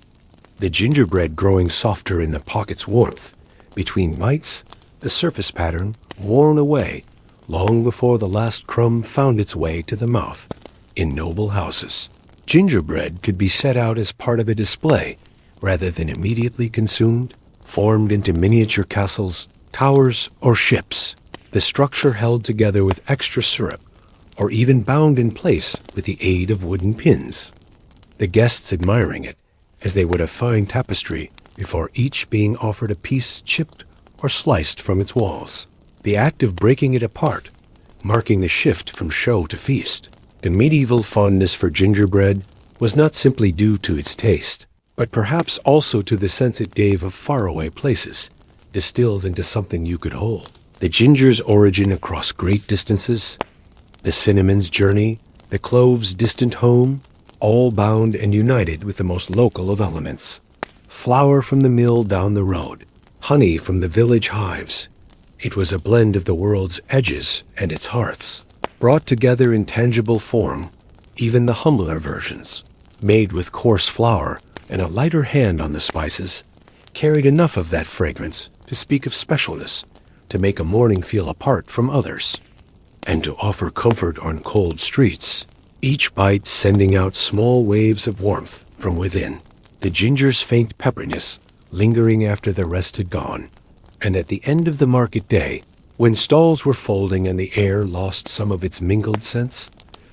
The gingerbread growing softer in the pocket's warmth, between bites, the surface pattern worn away long before the last crumb found its way to the mouth. In noble houses, gingerbread could be set out as part of a display rather than immediately consumed, formed into miniature castles, towers, or ships, the structure held together with extra syrup, or even bound in place with the aid of wooden pins, the guests admiring it as they would a fine tapestry before each being offered a piece chipped or sliced from its walls. The act of breaking it apart, marking the shift from show to feast. The medieval fondness for gingerbread was not simply due to its taste, but perhaps also to the sense it gave of faraway places, distilled into something you could hold. The ginger's origin across great distances, the cinnamon's journey, the clove's distant home, all bound and united with the most local of elements. Flour from the mill down the road, honey from the village hives. It was a blend of the world's edges and its hearths, brought together in tangible form. Even the humbler versions, made with coarse flour and a lighter hand on the spices, carried enough of that fragrance to speak of specialness, to make a morning feel apart from others, and to offer comfort on cold streets, each bite sending out small waves of warmth from within, the ginger's faint pepperiness lingering after the rest had gone. And at the end of the market day, when stalls were folding and the air lost some of its mingled scents,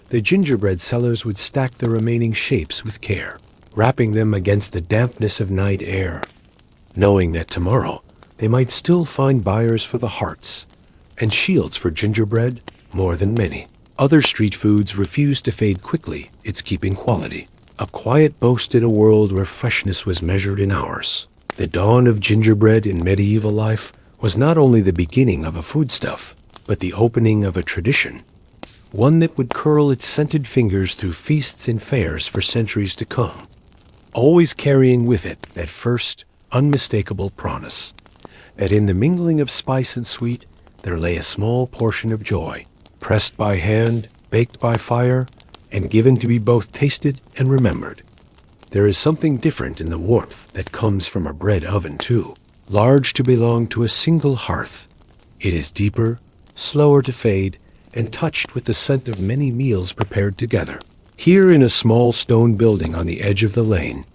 the gingerbread sellers would stack the remaining shapes with care, wrapping them against the dampness of night air, knowing that tomorrow they might still find buyers for the hearts, and shields for gingerbread more than many. Other street foods refused to fade quickly, its keeping quality. A quiet boast in a world where freshness was measured in hours. The dawn of gingerbread in medieval life was not only the beginning of a foodstuff, but the opening of a tradition, one that would curl its scented fingers through feasts and fairs for centuries to come, always carrying with it that first, unmistakable promise, that in the mingling of spice and sweet there lay a small portion of joy, pressed by hand, baked by fire, and given to be both tasted and remembered. There is something different in the warmth that comes from a bread oven too, large to belong to a single hearth. It is deeper, slower to fade, and touched with the scent of many meals prepared together. Here in a small stone building on the edge of the lane,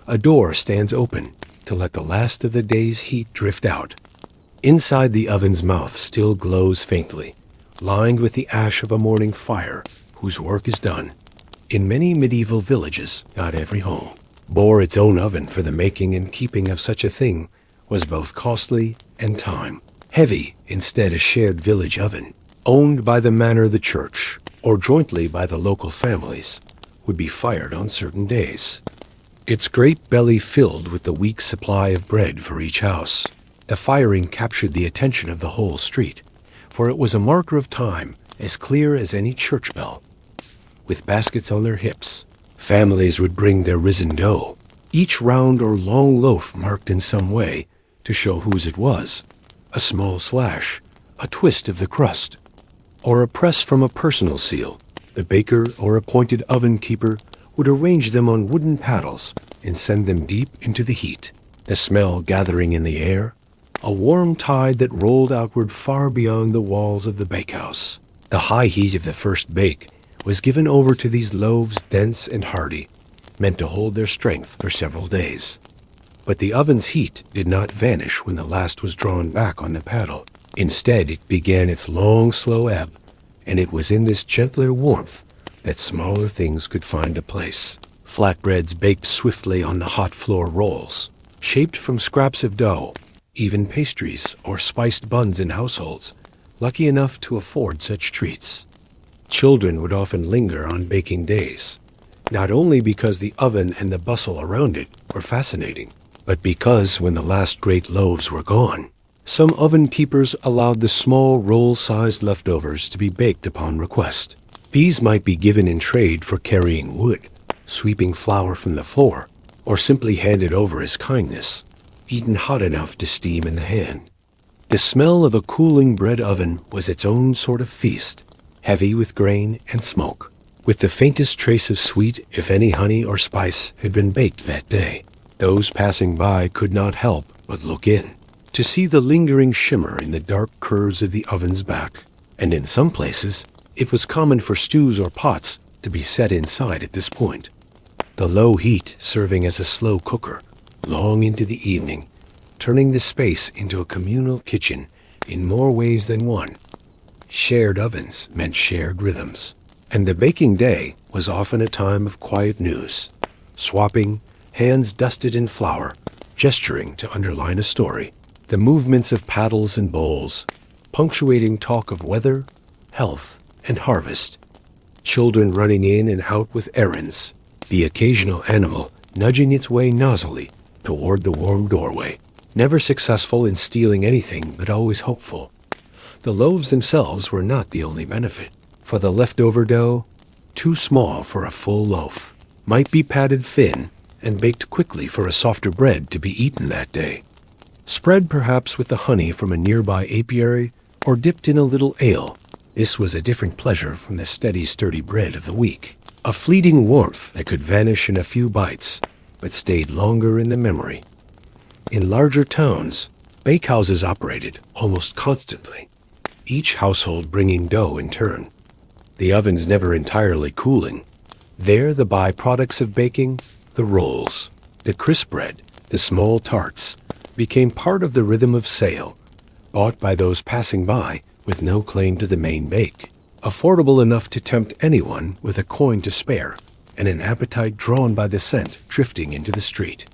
a door stands open to let the last of the day's heat drift out. Inside, the oven's mouth still glows faintly, lined with the ash of a morning fire whose work is done. In many medieval villages, not every home bore its own oven, for the making and keeping of such a thing was both costly and time heavy. Instead, a shared village oven, owned by the manor, the church, or jointly by the local families, would be fired on certain days, its great belly filled with the week's supply of bread for each house. The firing captured the attention of the whole street, for it was a marker of time as clear as any church bell. With baskets on their hips, families would bring their risen dough, each round or long loaf marked in some way to show whose it was, a small slash, a twist of the crust, or a press from a personal seal. The baker or appointed oven keeper would arrange them on wooden paddles and send them deep into the heat, the smell gathering in the air, a warm tide that rolled outward far beyond the walls of the bakehouse. The high heat of the first bake was given over to these loaves, dense and hardy, meant to hold their strength for several days. But the oven's heat did not vanish when the last was drawn back on the paddle. Instead, it began its long, slow ebb, and it was in this gentler warmth that smaller things could find a place. Flatbreads baked swiftly on the hot floor rolls, shaped from scraps of dough, even pastries or spiced buns in households lucky enough to afford such treats. Children would often linger on baking days, not only because the oven and the bustle around it were fascinating, but because when the last great loaves were gone, some oven keepers allowed the small roll-sized leftovers to be baked upon request. These might be given in trade for carrying wood, sweeping flour from the floor, or simply handed over as kindness, eaten hot enough to steam in the hand. The smell of a cooling bread oven was its own sort of feast, heavy with grain and smoke, with the faintest trace of sweet, if any honey or spice had been baked that day. Those passing by could not help but look in, to see the lingering shimmer in the dark curves of the oven's back. And in some places, it was common for stews or pots to be set inside at this point, the low heat serving as a slow cooker long into the evening, turning the space into a communal kitchen in more ways than one. Shared ovens meant shared rhythms, and the baking day was often a time of quiet news, swapping, hands dusted in flour, gesturing to underline a story, the movements of paddles and bowls, punctuating talk of weather, health, and harvest, children running in and out with errands, the occasional animal nudging its way noisily toward the warm doorway, never successful in stealing anything but always hopeful. The loaves themselves were not the only benefit, for the leftover dough, too small for a full loaf, might be patted thin and baked quickly for a softer bread to be eaten that day. Spread perhaps with the honey from a nearby apiary or dipped in a little ale, this was a different pleasure from the steady, sturdy bread of the week. A fleeting warmth that could vanish in a few bites, but stayed longer in the memory. In larger towns, bakehouses operated almost constantly, each household bringing dough in turn, the ovens never entirely cooling. There the byproducts of baking, the rolls, the crisp bread, the small tarts, became part of the rhythm of sale, bought by those passing by with no claim to the main bake, affordable enough to tempt anyone with a coin to spare and an appetite drawn by the scent drifting into the street.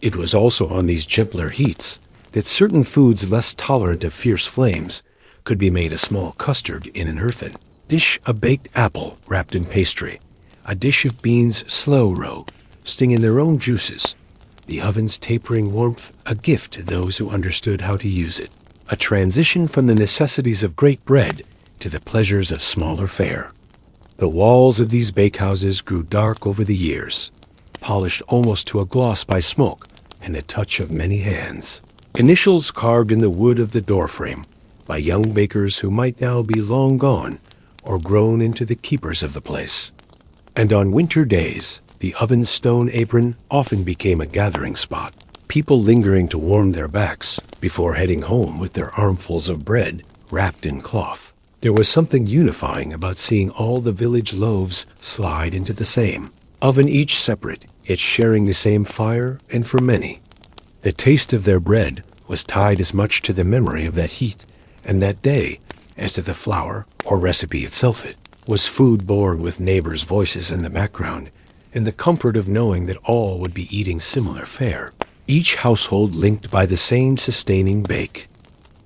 It was also on these gentler heats that certain foods less tolerant of fierce flames could be made a small custard in an earthen dish, a baked apple wrapped in pastry, a dish of beans slow roasting in their own juices, the oven's tapering warmth a gift to those who understood how to use it, a transition from the necessities of great bread to the pleasures of smaller fare. The walls of these bakehouses grew dark over the years, polished almost to a gloss by smoke and the touch of many hands. Initials carved in the wood of the doorframe by young bakers who might now be long gone or grown into the keepers of the place. And on winter days, the oven's stone apron often became a gathering spot, people lingering to warm their backs before heading home with their armfuls of bread wrapped in cloth. There was something unifying about seeing all the village loaves slide into the same oven, each separate, yet sharing the same fire, and for many, the taste of their bread was tied as much to the memory of that heat and that day as to the flour or recipe itself. It was food born with neighbors' voices in the background, and the comfort of knowing that all would be eating similar fare, each household linked by the same sustaining bake.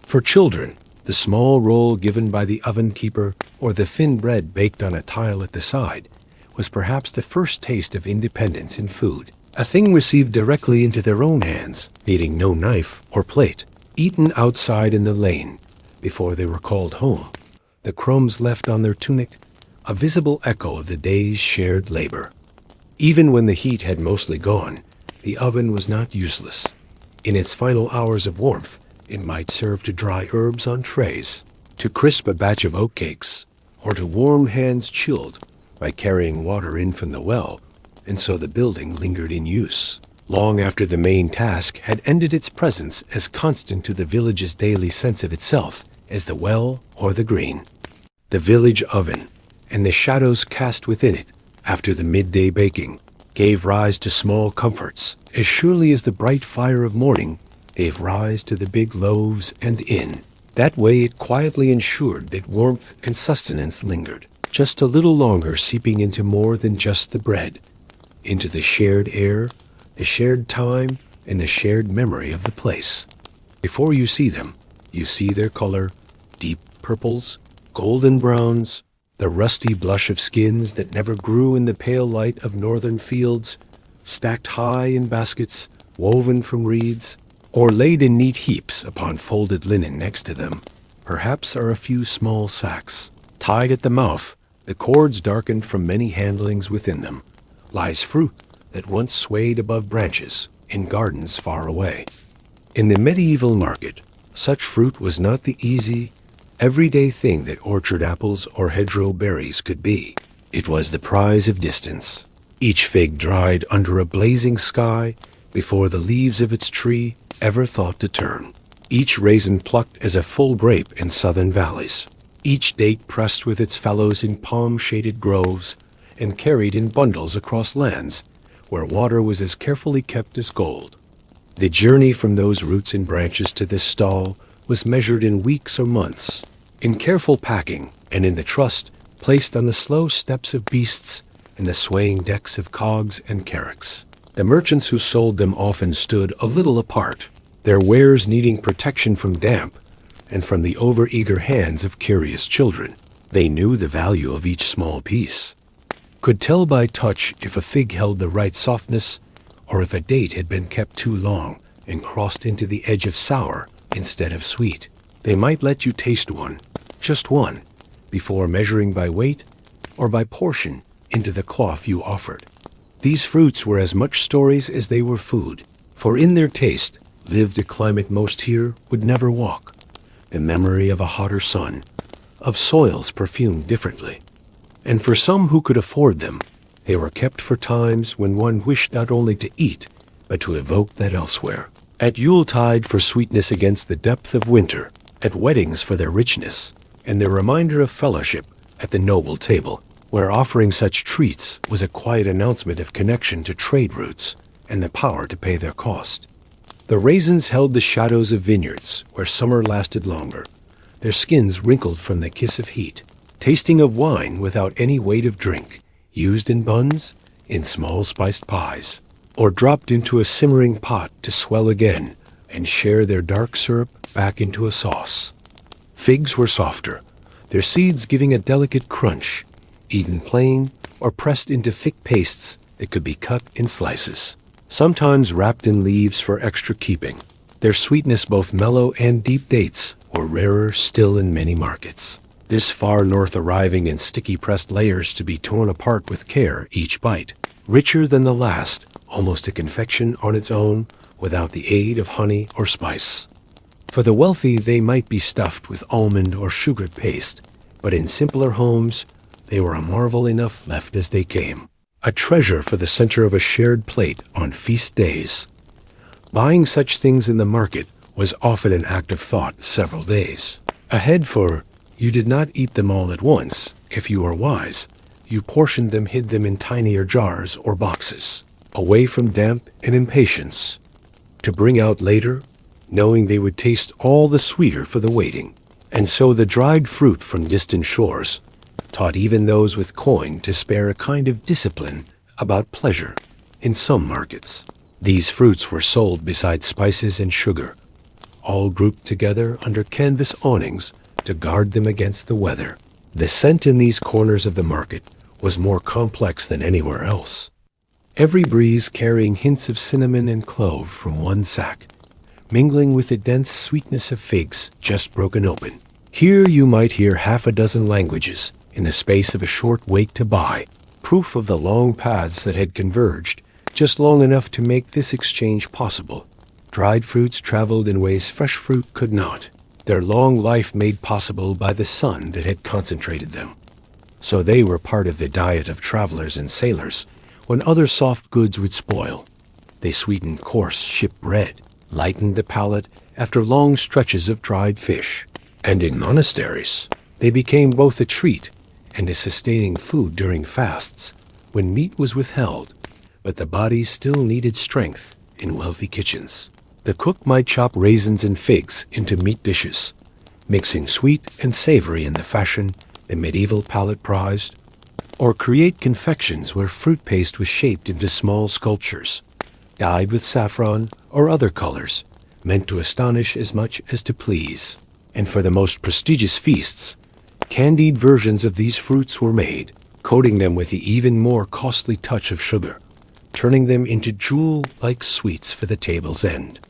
For children, the small roll given by the oven keeper or the thin bread baked on a tile at the side was perhaps the first taste of independence in food, a thing received directly into their own hands, needing no knife or plate, eaten outside in the lane before they were called home, the crumbs left on their tunic, a visible echo of the day's shared labor. Even when the heat had mostly gone, the oven was not useless. In its final hours of warmth, it might serve to dry herbs on trays, to crisp a batch of oatcakes, or to warm hands chilled by carrying water in from the well, and so the building lingered in use, long after the main task had ended its presence as constant to the village's daily sense of itself as the well or the green. The village oven, and the shadows cast within it after the midday baking, gave rise to small comforts, as surely as the bright fire of morning gave rise to the big loaves and inn. That way it quietly ensured that warmth and sustenance lingered, just a little longer, seeping into more than just the bread, into the shared air, the shared time, and the shared memory of the place. Before you see them, you see their color, deep purples, golden browns, the rusty blush of skins that never grew in the pale light of northern fields, stacked high in baskets woven from reeds, or laid in neat heaps upon folded linen next to them. Perhaps are a few small sacks. Tied at the mouth, the cords darkened from many handlings within them, lies fruit that once swayed above branches in gardens far away. In the medieval market, such fruit was not the easy, everyday thing that orchard apples or hedgerow berries could be. It was the prize of distance. Each fig dried under a blazing sky before the leaves of its tree ever thought to turn. Each raisin plucked as a full grape in southern valleys. Each date pressed with its fellows in palm-shaded groves and carried in bundles across lands where water was as carefully kept as gold. The journey from those roots and branches to this stall was measured in weeks or months, in careful packing and in the trust placed on the slow steps of beasts and the swaying decks of cogs and carracks. The merchants who sold them often stood a little apart, their wares needing protection from damp and from the over-eager hands of curious children. They knew the value of each small piece, could tell by touch if a fig held the right softness or if a date had been kept too long and crossed into the edge of sour instead of sweet. They might let you taste one, just one, before measuring by weight or by portion into the cloth you offered. These fruits were as much stories as they were food, for in their taste lived a climate most here would never walk, the memory of a hotter sun, of soils perfumed differently. And for some who could afford them, they were kept for times when one wished not only to eat, but to evoke that elsewhere. At Yuletide for sweetness against the depth of winter, at weddings for their richness, and the reminder of fellowship at the noble table, where offering such treats was a quiet announcement of connection to trade routes and the power to pay their cost. The raisins held the shadows of vineyards where summer lasted longer, their skins wrinkled from the kiss of heat, tasting of wine without any weight of drink, used in buns, in small spiced pies, or dropped into a simmering pot to swell again and share their dark syrup back into a sauce. Figs were softer, their seeds giving a delicate crunch, eaten plain or pressed into thick pastes that could be cut in slices, sometimes wrapped in leaves for extra keeping. Their sweetness, both mellow and deep dates, were rarer still in many markets. This far north arriving in sticky pressed layers to be torn apart with care each bite, richer than the last, almost a confection on its own, without the aid of honey or spice. For the wealthy they might be stuffed with almond or sugared paste, but in simpler homes they were a marvel enough left as they came, a treasure for the center of a shared plate on feast days. Buying such things in the market was often an act of thought several days ahead, for you did not eat them all at once. If you were wise, you portioned them, hid them in tinier jars or boxes, away from damp and impatience, to bring out later, knowing they would taste all the sweeter for the waiting. And so the dried fruit from distant shores taught even those with coin to spare a kind of discipline about pleasure. In some markets, these fruits were sold beside spices and sugar, all grouped together under canvas awnings to guard them against the weather. The scent in these corners of the market was more complex than anywhere else, every breeze carrying hints of cinnamon and clove from one sack, mingling with the dense sweetness of figs just broken open. Here you might hear half a dozen languages in the space of a short wait to buy, proof of the long paths that had converged, just long enough to make this exchange possible. Dried fruits traveled in ways fresh fruit could not, their long life made possible by the sun that had concentrated them. So they were part of the diet of travelers and sailors when other soft goods would spoil. They sweetened coarse ship bread, lightened the palate after long stretches of dried fish. And in monasteries, they became both a treat and a sustaining food during fasts, when meat was withheld, but the body still needed strength in wealthy kitchens. The cook might chop raisins and figs into meat dishes, mixing sweet and savory in the fashion the medieval palate prized, or create confections where fruit paste was shaped into small sculptures, dyed with saffron or other colors, meant to astonish as much as to please. And for the most prestigious feasts, candied versions of these fruits were made, coating them with the even more costly touch of sugar, turning them into jewel-like sweets for the table's end.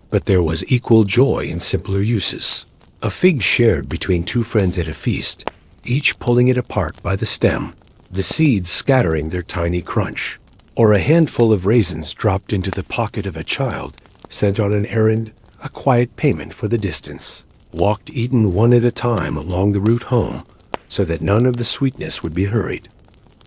But there was equal joy in simpler uses. A fig shared between two friends at a feast, each pulling it apart by the stem, the seeds scattering their tiny crunch, or a handful of raisins dropped into the pocket of a child sent on an errand, a quiet payment for the distance, walked eaten one at a time along the route home, so that none of the sweetness would be hurried.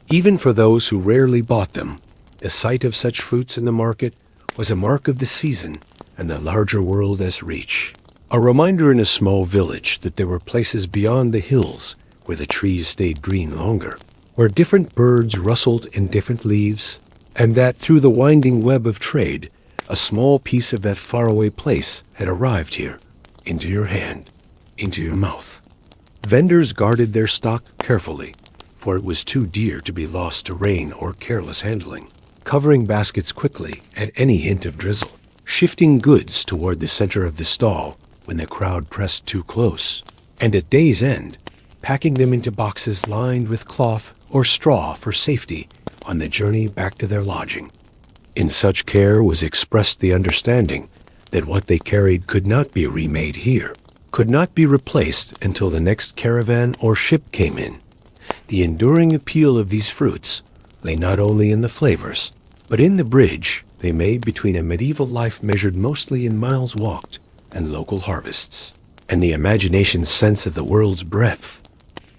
Even for those who rarely bought them, the sight of such fruits in the market was a mark of the season and the larger world as reach, a reminder in a small village that there were places beyond the hills where the trees stayed green longer, where different birds rustled in different leaves, and that through the winding web of trade, a small piece of that faraway place had arrived here, into your hand, into your mouth. Vendors guarded their stock carefully, for it was too dear to be lost to rain or careless handling, covering baskets quickly at any hint of drizzle, shifting goods toward the center of the stall when the crowd pressed too close, and at day's end, packing them into boxes lined with cloth or straw for safety on the journey back to their lodging. In such care was expressed the understanding that what they carried could not be remade here, could not be replaced until the next caravan or ship came in. The enduring appeal of these fruits lay not only in the flavors, but in the bridge they made between a medieval life measured mostly in miles walked and local harvests, and the imagination's sense of the world's breadth.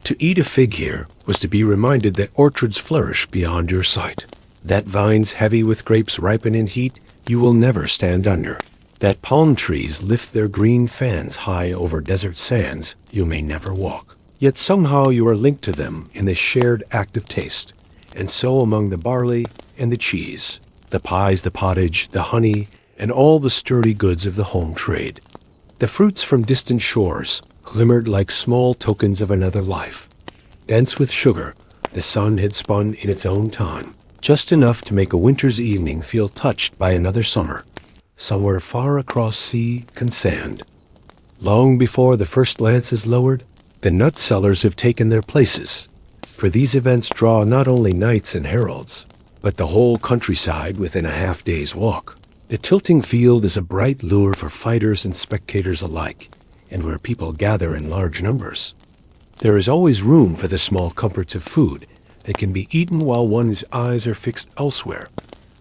To eat a fig here was to be reminded that orchards flourish beyond your sight, that vines heavy with grapes ripen in heat you will never stand under, that palm trees lift their green fans high over desert sands you may never walk. Yet somehow you are linked to them in this shared act of taste, and so among the barley and the cheese, the pies, the pottage, the honey, and all the sturdy goods of the home trade. The fruits from distant shores glimmered like small tokens of another life. Dense with sugar, the sun had spun in its own time, just enough to make a winter's evening feel touched by another summer, somewhere far across sea and sand. Long before the first lance is lowered, the nut sellers have taken their places, for these events draw not only knights and heralds, but the whole countryside within a half-day's walk. The tilting field is a bright lure for fighters and spectators alike, and where people gather in large numbers. There is always room for the small comforts of food that can be eaten while one's eyes are fixed elsewhere.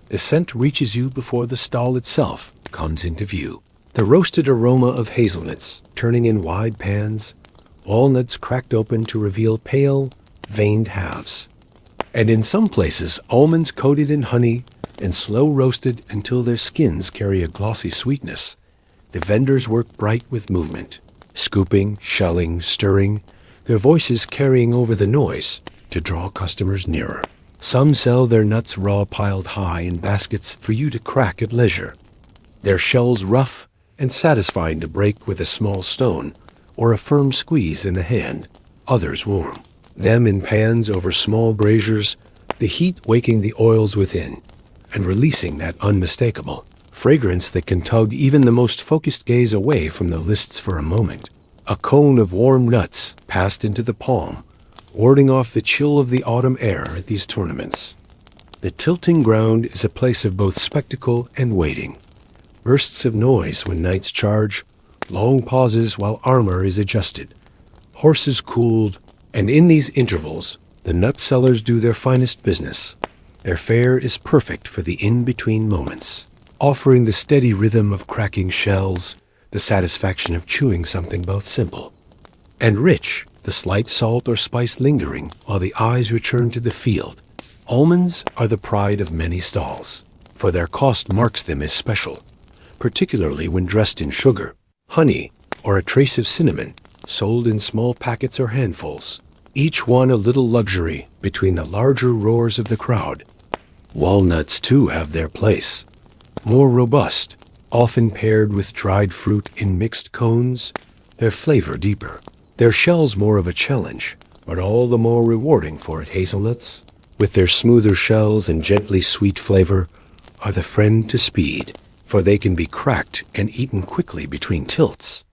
The scent reaches you before the stall itself comes into view. The roasted aroma of hazelnuts turning in wide pans, walnuts cracked open to reveal pale, veined halves, and in some places almonds coated in honey and slow roasted until their skins carry a glossy sweetness. The vendors work bright with movement, scooping, shelling, stirring, their voices carrying over the noise to draw customers nearer. Some sell their nuts raw piled high in baskets for you to crack at leisure, their shells rough and satisfying to break with a small stone or a firm squeeze in the hand, others warm, them in pans over small braziers, the heat waking the oils within and releasing that unmistakable fragrance that can tug even the most focused gaze away from the lists for a moment. A cone of warm nuts passed into the palm, warding off the chill of the autumn air at these tournaments. The tilting ground is a place of both spectacle and waiting. Bursts of noise when knights charge, long pauses while armor is adjusted, horses cooled, and in these intervals, the nut sellers do their finest business. Their fare is perfect for the in-between moments, offering the steady rhythm of cracking shells, the satisfaction of chewing something both simple and rich, the slight salt or spice lingering while the eyes return to the field. Almonds are the pride of many stalls, for their cost marks them as special, particularly when dressed in sugar. Honey, or a trace of cinnamon, sold in small packets or handfuls, each one a little luxury between the larger roars of the crowd. Walnuts, too, have their place. More robust, often paired with dried fruit in mixed cones, their flavor deeper, their shells more of a challenge, but all the more rewarding for it. Hazelnuts, with their smoother shells and gently sweet flavor, are the friend to speed, for they can be cracked and eaten quickly between tilts.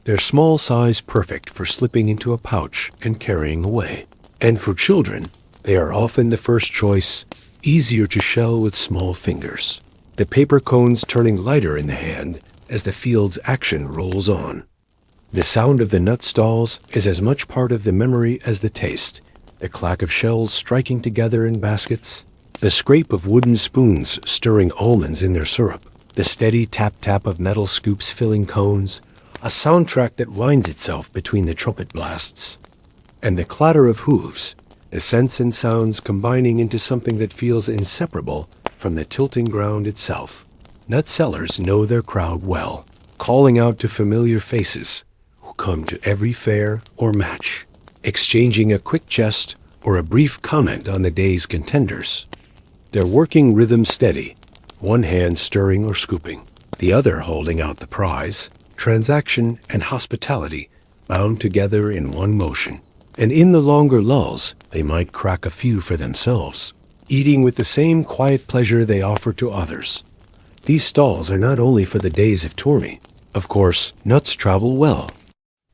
Their small size perfect for slipping into a pouch and carrying away. And for children, they are often the first choice, easier to shell with small fingers, the paper cones turning lighter in the hand as the field's action rolls on. The sound of the nut stalls is as much part of the memory as the taste, the clack of shells striking together in baskets, the scrape of wooden spoons stirring almonds in their syrup, the steady tap-tap of metal scoops filling cones, a soundtrack that winds itself between the trumpet blasts, and the clatter of hooves, the scents and sounds combining into something that feels inseparable from the tilting ground itself. Nut sellers know their crowd well, calling out to familiar faces who come to every fair or match, exchanging a quick jest or a brief comment on the day's contenders. Their working rhythm steady, one hand stirring or scooping, the other holding out the prize, transaction and hospitality bound together in one motion. And in the longer lulls, they might crack a few for themselves, eating with the same quiet pleasure they offer to others. These stalls are not only for the days of tourney. Of course, nuts travel well,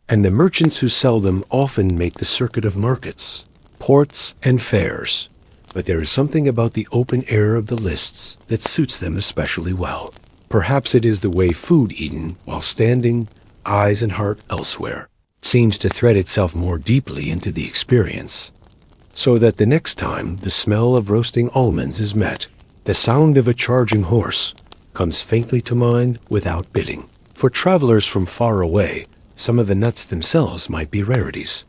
and the merchants who sell them often make the circuit of markets, ports, and fairs, but there is something about the open air of the lists that suits them especially well. Perhaps it is the way food eaten while standing, eyes and heart elsewhere, seems to thread itself more deeply into the experience, so that the next time the smell of roasting almonds is met, the sound of a charging horse comes faintly to mind without bidding. For travelers from far away, some of the nuts themselves might be rarities.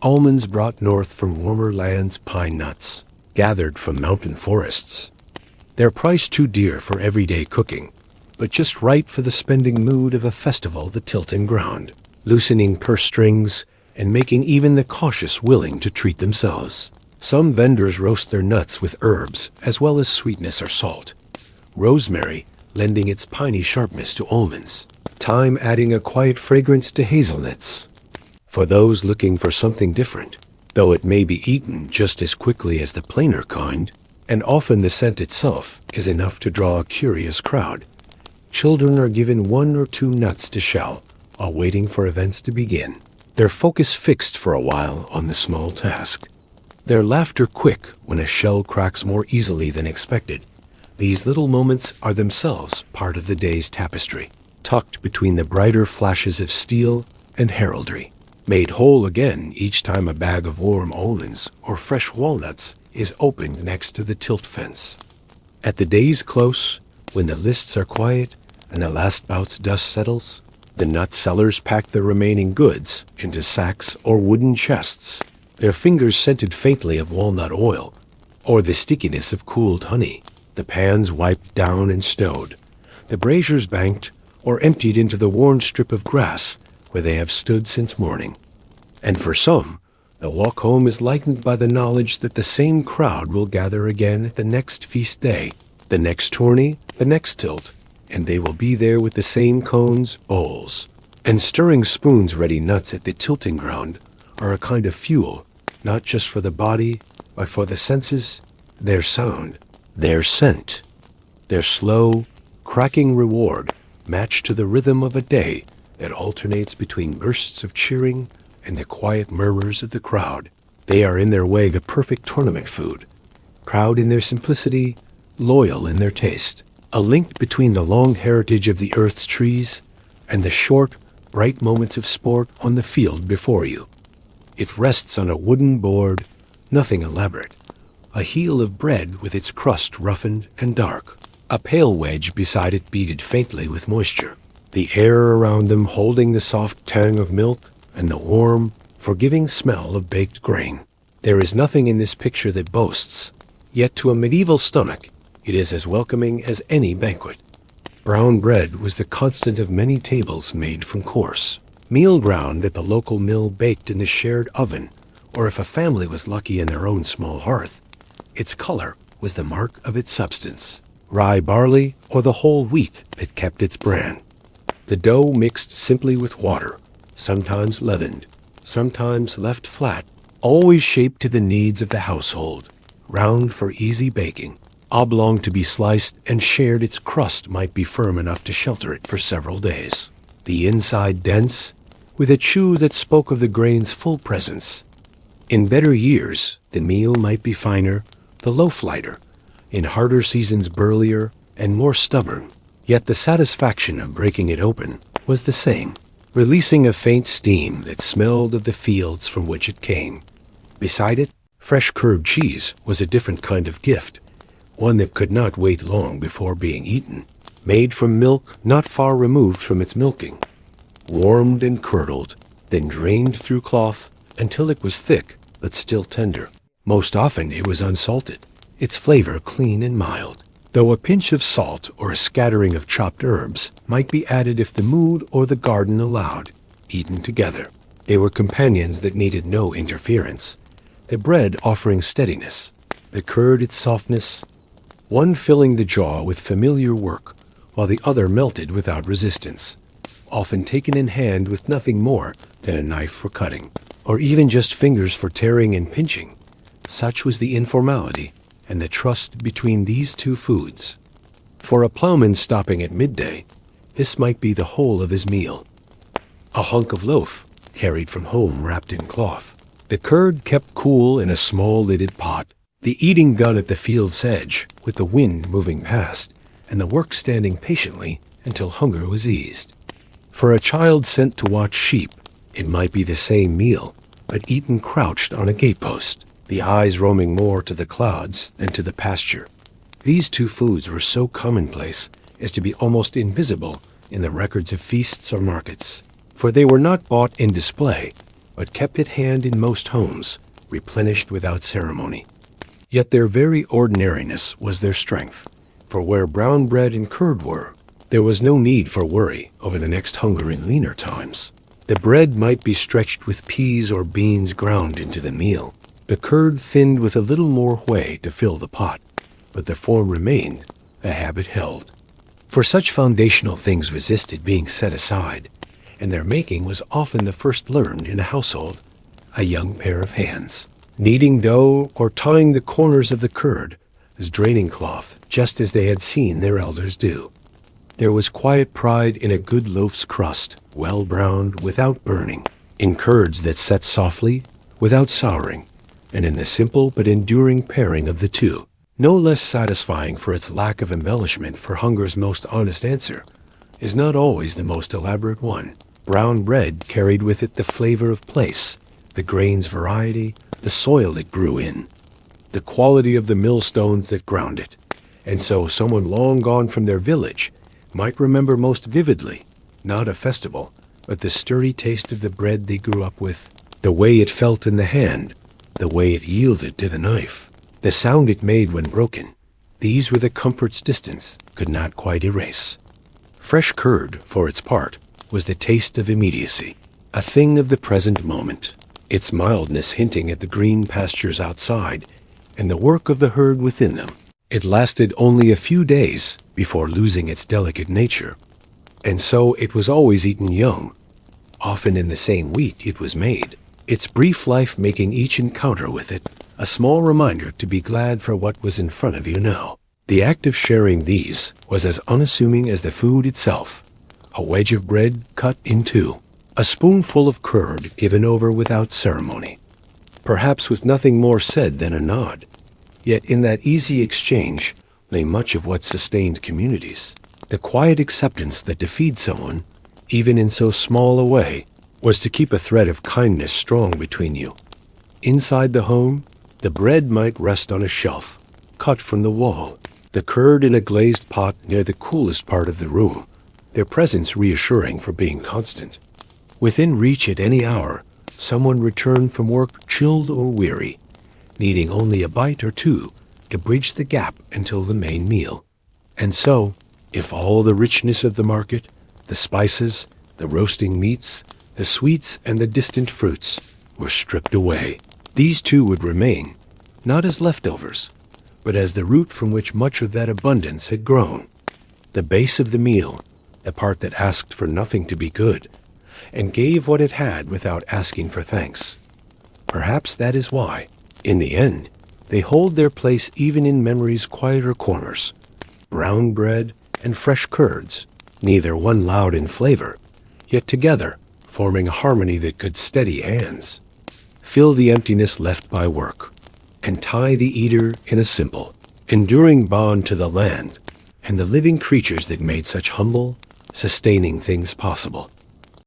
Almonds brought north from warmer lands, pine nuts, gathered from mountain forests. Their price too dear for everyday cooking, but just right for the spending mood of a festival, the tilting ground, loosening purse strings and making even the cautious willing to treat themselves. Some vendors roast their nuts with herbs as well as sweetness or salt. Rosemary lending its piney sharpness to almonds. Thyme adding a quiet fragrance to hazelnuts. For those looking for something different, though it may be eaten just as quickly as the plainer kind, and often the scent itself is enough to draw a curious crowd, children are given 1 or 2 nuts to shell while waiting for events to begin, their focus fixed for a while on the small task. Their laughter quick when a shell cracks more easily than expected. These little moments are themselves part of the day's tapestry, tucked between the brighter flashes of steel and heraldry, made whole again each time a bag of warm almonds or fresh walnuts is opened next to the tilt fence. At the day's close, when the lists are quiet and the last bout's dust settles, the nut sellers pack the remaining goods into sacks or wooden chests, their fingers scented faintly of walnut oil or the stickiness of cooled honey, the pans wiped down and stowed, the braziers banked or emptied into the worn strip of grass where they have stood since morning. And for some, the walk home is lightened by the knowledge that the same crowd will gather again at the next feast day, the next tourney, the next tilt, and they will be there with the same cones, bowls, and stirring spoons ready. Nuts at the tilting ground are a kind of fuel, not just for the body, but for the senses, their sound, their scent, their slow, cracking reward matched to the rhythm of a day that alternates between bursts of cheering and the quiet murmurs of the crowd. They are in their way the perfect tournament food, proud in their simplicity, loyal in their taste, a link between the long heritage of the earth's trees and the short, bright moments of sport on the field before you. It rests on a wooden board, nothing elaborate, a heel of bread with its crust roughened and dark, a pale wedge beside it beaded faintly with moisture, the air around them holding the soft tang of milk and the warm, forgiving smell of baked grain. There is nothing in this picture that boasts, yet to a medieval stomach it is as welcoming as any banquet. Brown bread was the constant of many tables made from coarse meal ground at the local mill, baked in the shared oven, or if a family was lucky in their own small hearth, its color was the mark of its substance. Rye barley or the whole wheat that kept its bran. The dough mixed simply with water, sometimes leavened, sometimes left flat, always shaped to the needs of the household, round for easy baking, oblong to be sliced and shared. Its crust might be firm enough to shelter it for several days, the inside dense, with a chew that spoke of the grain's full presence. In better years, the meal might be finer, the loaf lighter, in harder seasons burlier and more stubborn, yet the satisfaction of breaking it open was the same, releasing a faint steam that smelled of the fields from which it came. Beside it, fresh curd cheese was a different kind of gift, one that could not wait long before being eaten, made from milk not far removed from its milking, warmed and curdled, then drained through cloth until it was thick but still tender. Most often it was unsalted, its flavor clean and mild, though a pinch of salt or a scattering of chopped herbs might be added if the mood or the garden allowed. Eaten together, they were companions that needed no interference, the bread offering steadiness, the curd its softness, one filling the jaw with familiar work, while the other melted without resistance, often taken in hand with nothing more than a knife for cutting, or even just fingers for tearing and pinching. Such was the informality and the trust between these two foods. For a plowman stopping at midday, this might be the whole of his meal. A hunk of loaf, carried from home wrapped in cloth. The curd kept cool in a small lidded pot, The eating done at the field's edge, with the wind moving past, and the work standing patiently until hunger was eased. For a child sent to watch sheep, it might be the same meal, but eaten crouched on a gatepost, the eyes roaming more to the clouds than to the pasture. These two foods were so commonplace as to be almost invisible in the records of feasts or markets, for they were not bought in display, but kept at hand in most homes, replenished without ceremony. Yet their very ordinariness was their strength, for where brown bread and curd were, there was no need for worry over the next hunger in leaner times. The bread might be stretched with peas or beans ground into the meal, the curd thinned with a little more whey to fill the pot, but the form remained, the habit held. For such foundational things resisted being set aside, and their making was often the first learned in a household, a young pair of hands, kneading dough or tying the corners of the curd as draining cloth, just as they had seen their elders do. There was quiet pride in a good loaf's crust, well browned without burning, in curds that set softly without souring, and in the simple but enduring pairing of the two, no less satisfying for its lack of embellishment, for hunger's most honest answer is not always the most elaborate one. Brown bread carried with it the flavor of place, the grain's variety, the soil it grew in, the quality of the millstones that ground it, and so someone long gone from their village might remember most vividly, not a festival, but the sturdy taste of the bread they grew up with, the way it felt in the hand, the way it yielded to the knife, the sound it made when broken. These were the comforts distance could not quite erase. Fresh curd, for its part, was the taste of immediacy, a thing of the present moment, its mildness hinting at the green pastures outside and the work of the herd within them. It lasted only a few days before losing its delicate nature, and so it was always eaten young, often in the same wheat it was made, its brief life making each encounter with it a small reminder to be glad for what was in front of you now. The act of sharing these was as unassuming as the food itself, a wedge of bread cut in two, a spoonful of curd given over without ceremony, perhaps with nothing more said than a nod. Yet in that easy exchange lay much of what sustained communities. The quiet acceptance that to feed someone, even in so small a way, was to keep a thread of kindness strong between you. Inside the home, the bread might rest on a shelf, cut from the wall, the curd in a glazed pot near the coolest part of the room, their presence reassuring for being constant. Within reach at any hour, someone returned from work chilled or weary, needing only a bite or two to bridge the gap until the main meal. And so, if all the richness of the market, the spices, the roasting meats, the sweets, and the distant fruits were stripped away, these too would remain, not as leftovers, but as the root from which much of that abundance had grown. The base of the meal, the part that asked for nothing to be good, and gave what it had without asking for thanks. Perhaps that is why, in the end, they hold their place even in memory's quieter corners. Brown bread and fresh curds, neither one loud in flavor, yet together forming a harmony that could steady hands, fill the emptiness left by work, and tie the eater in a simple, enduring bond to the land and the living creatures that made such humble, sustaining things possible.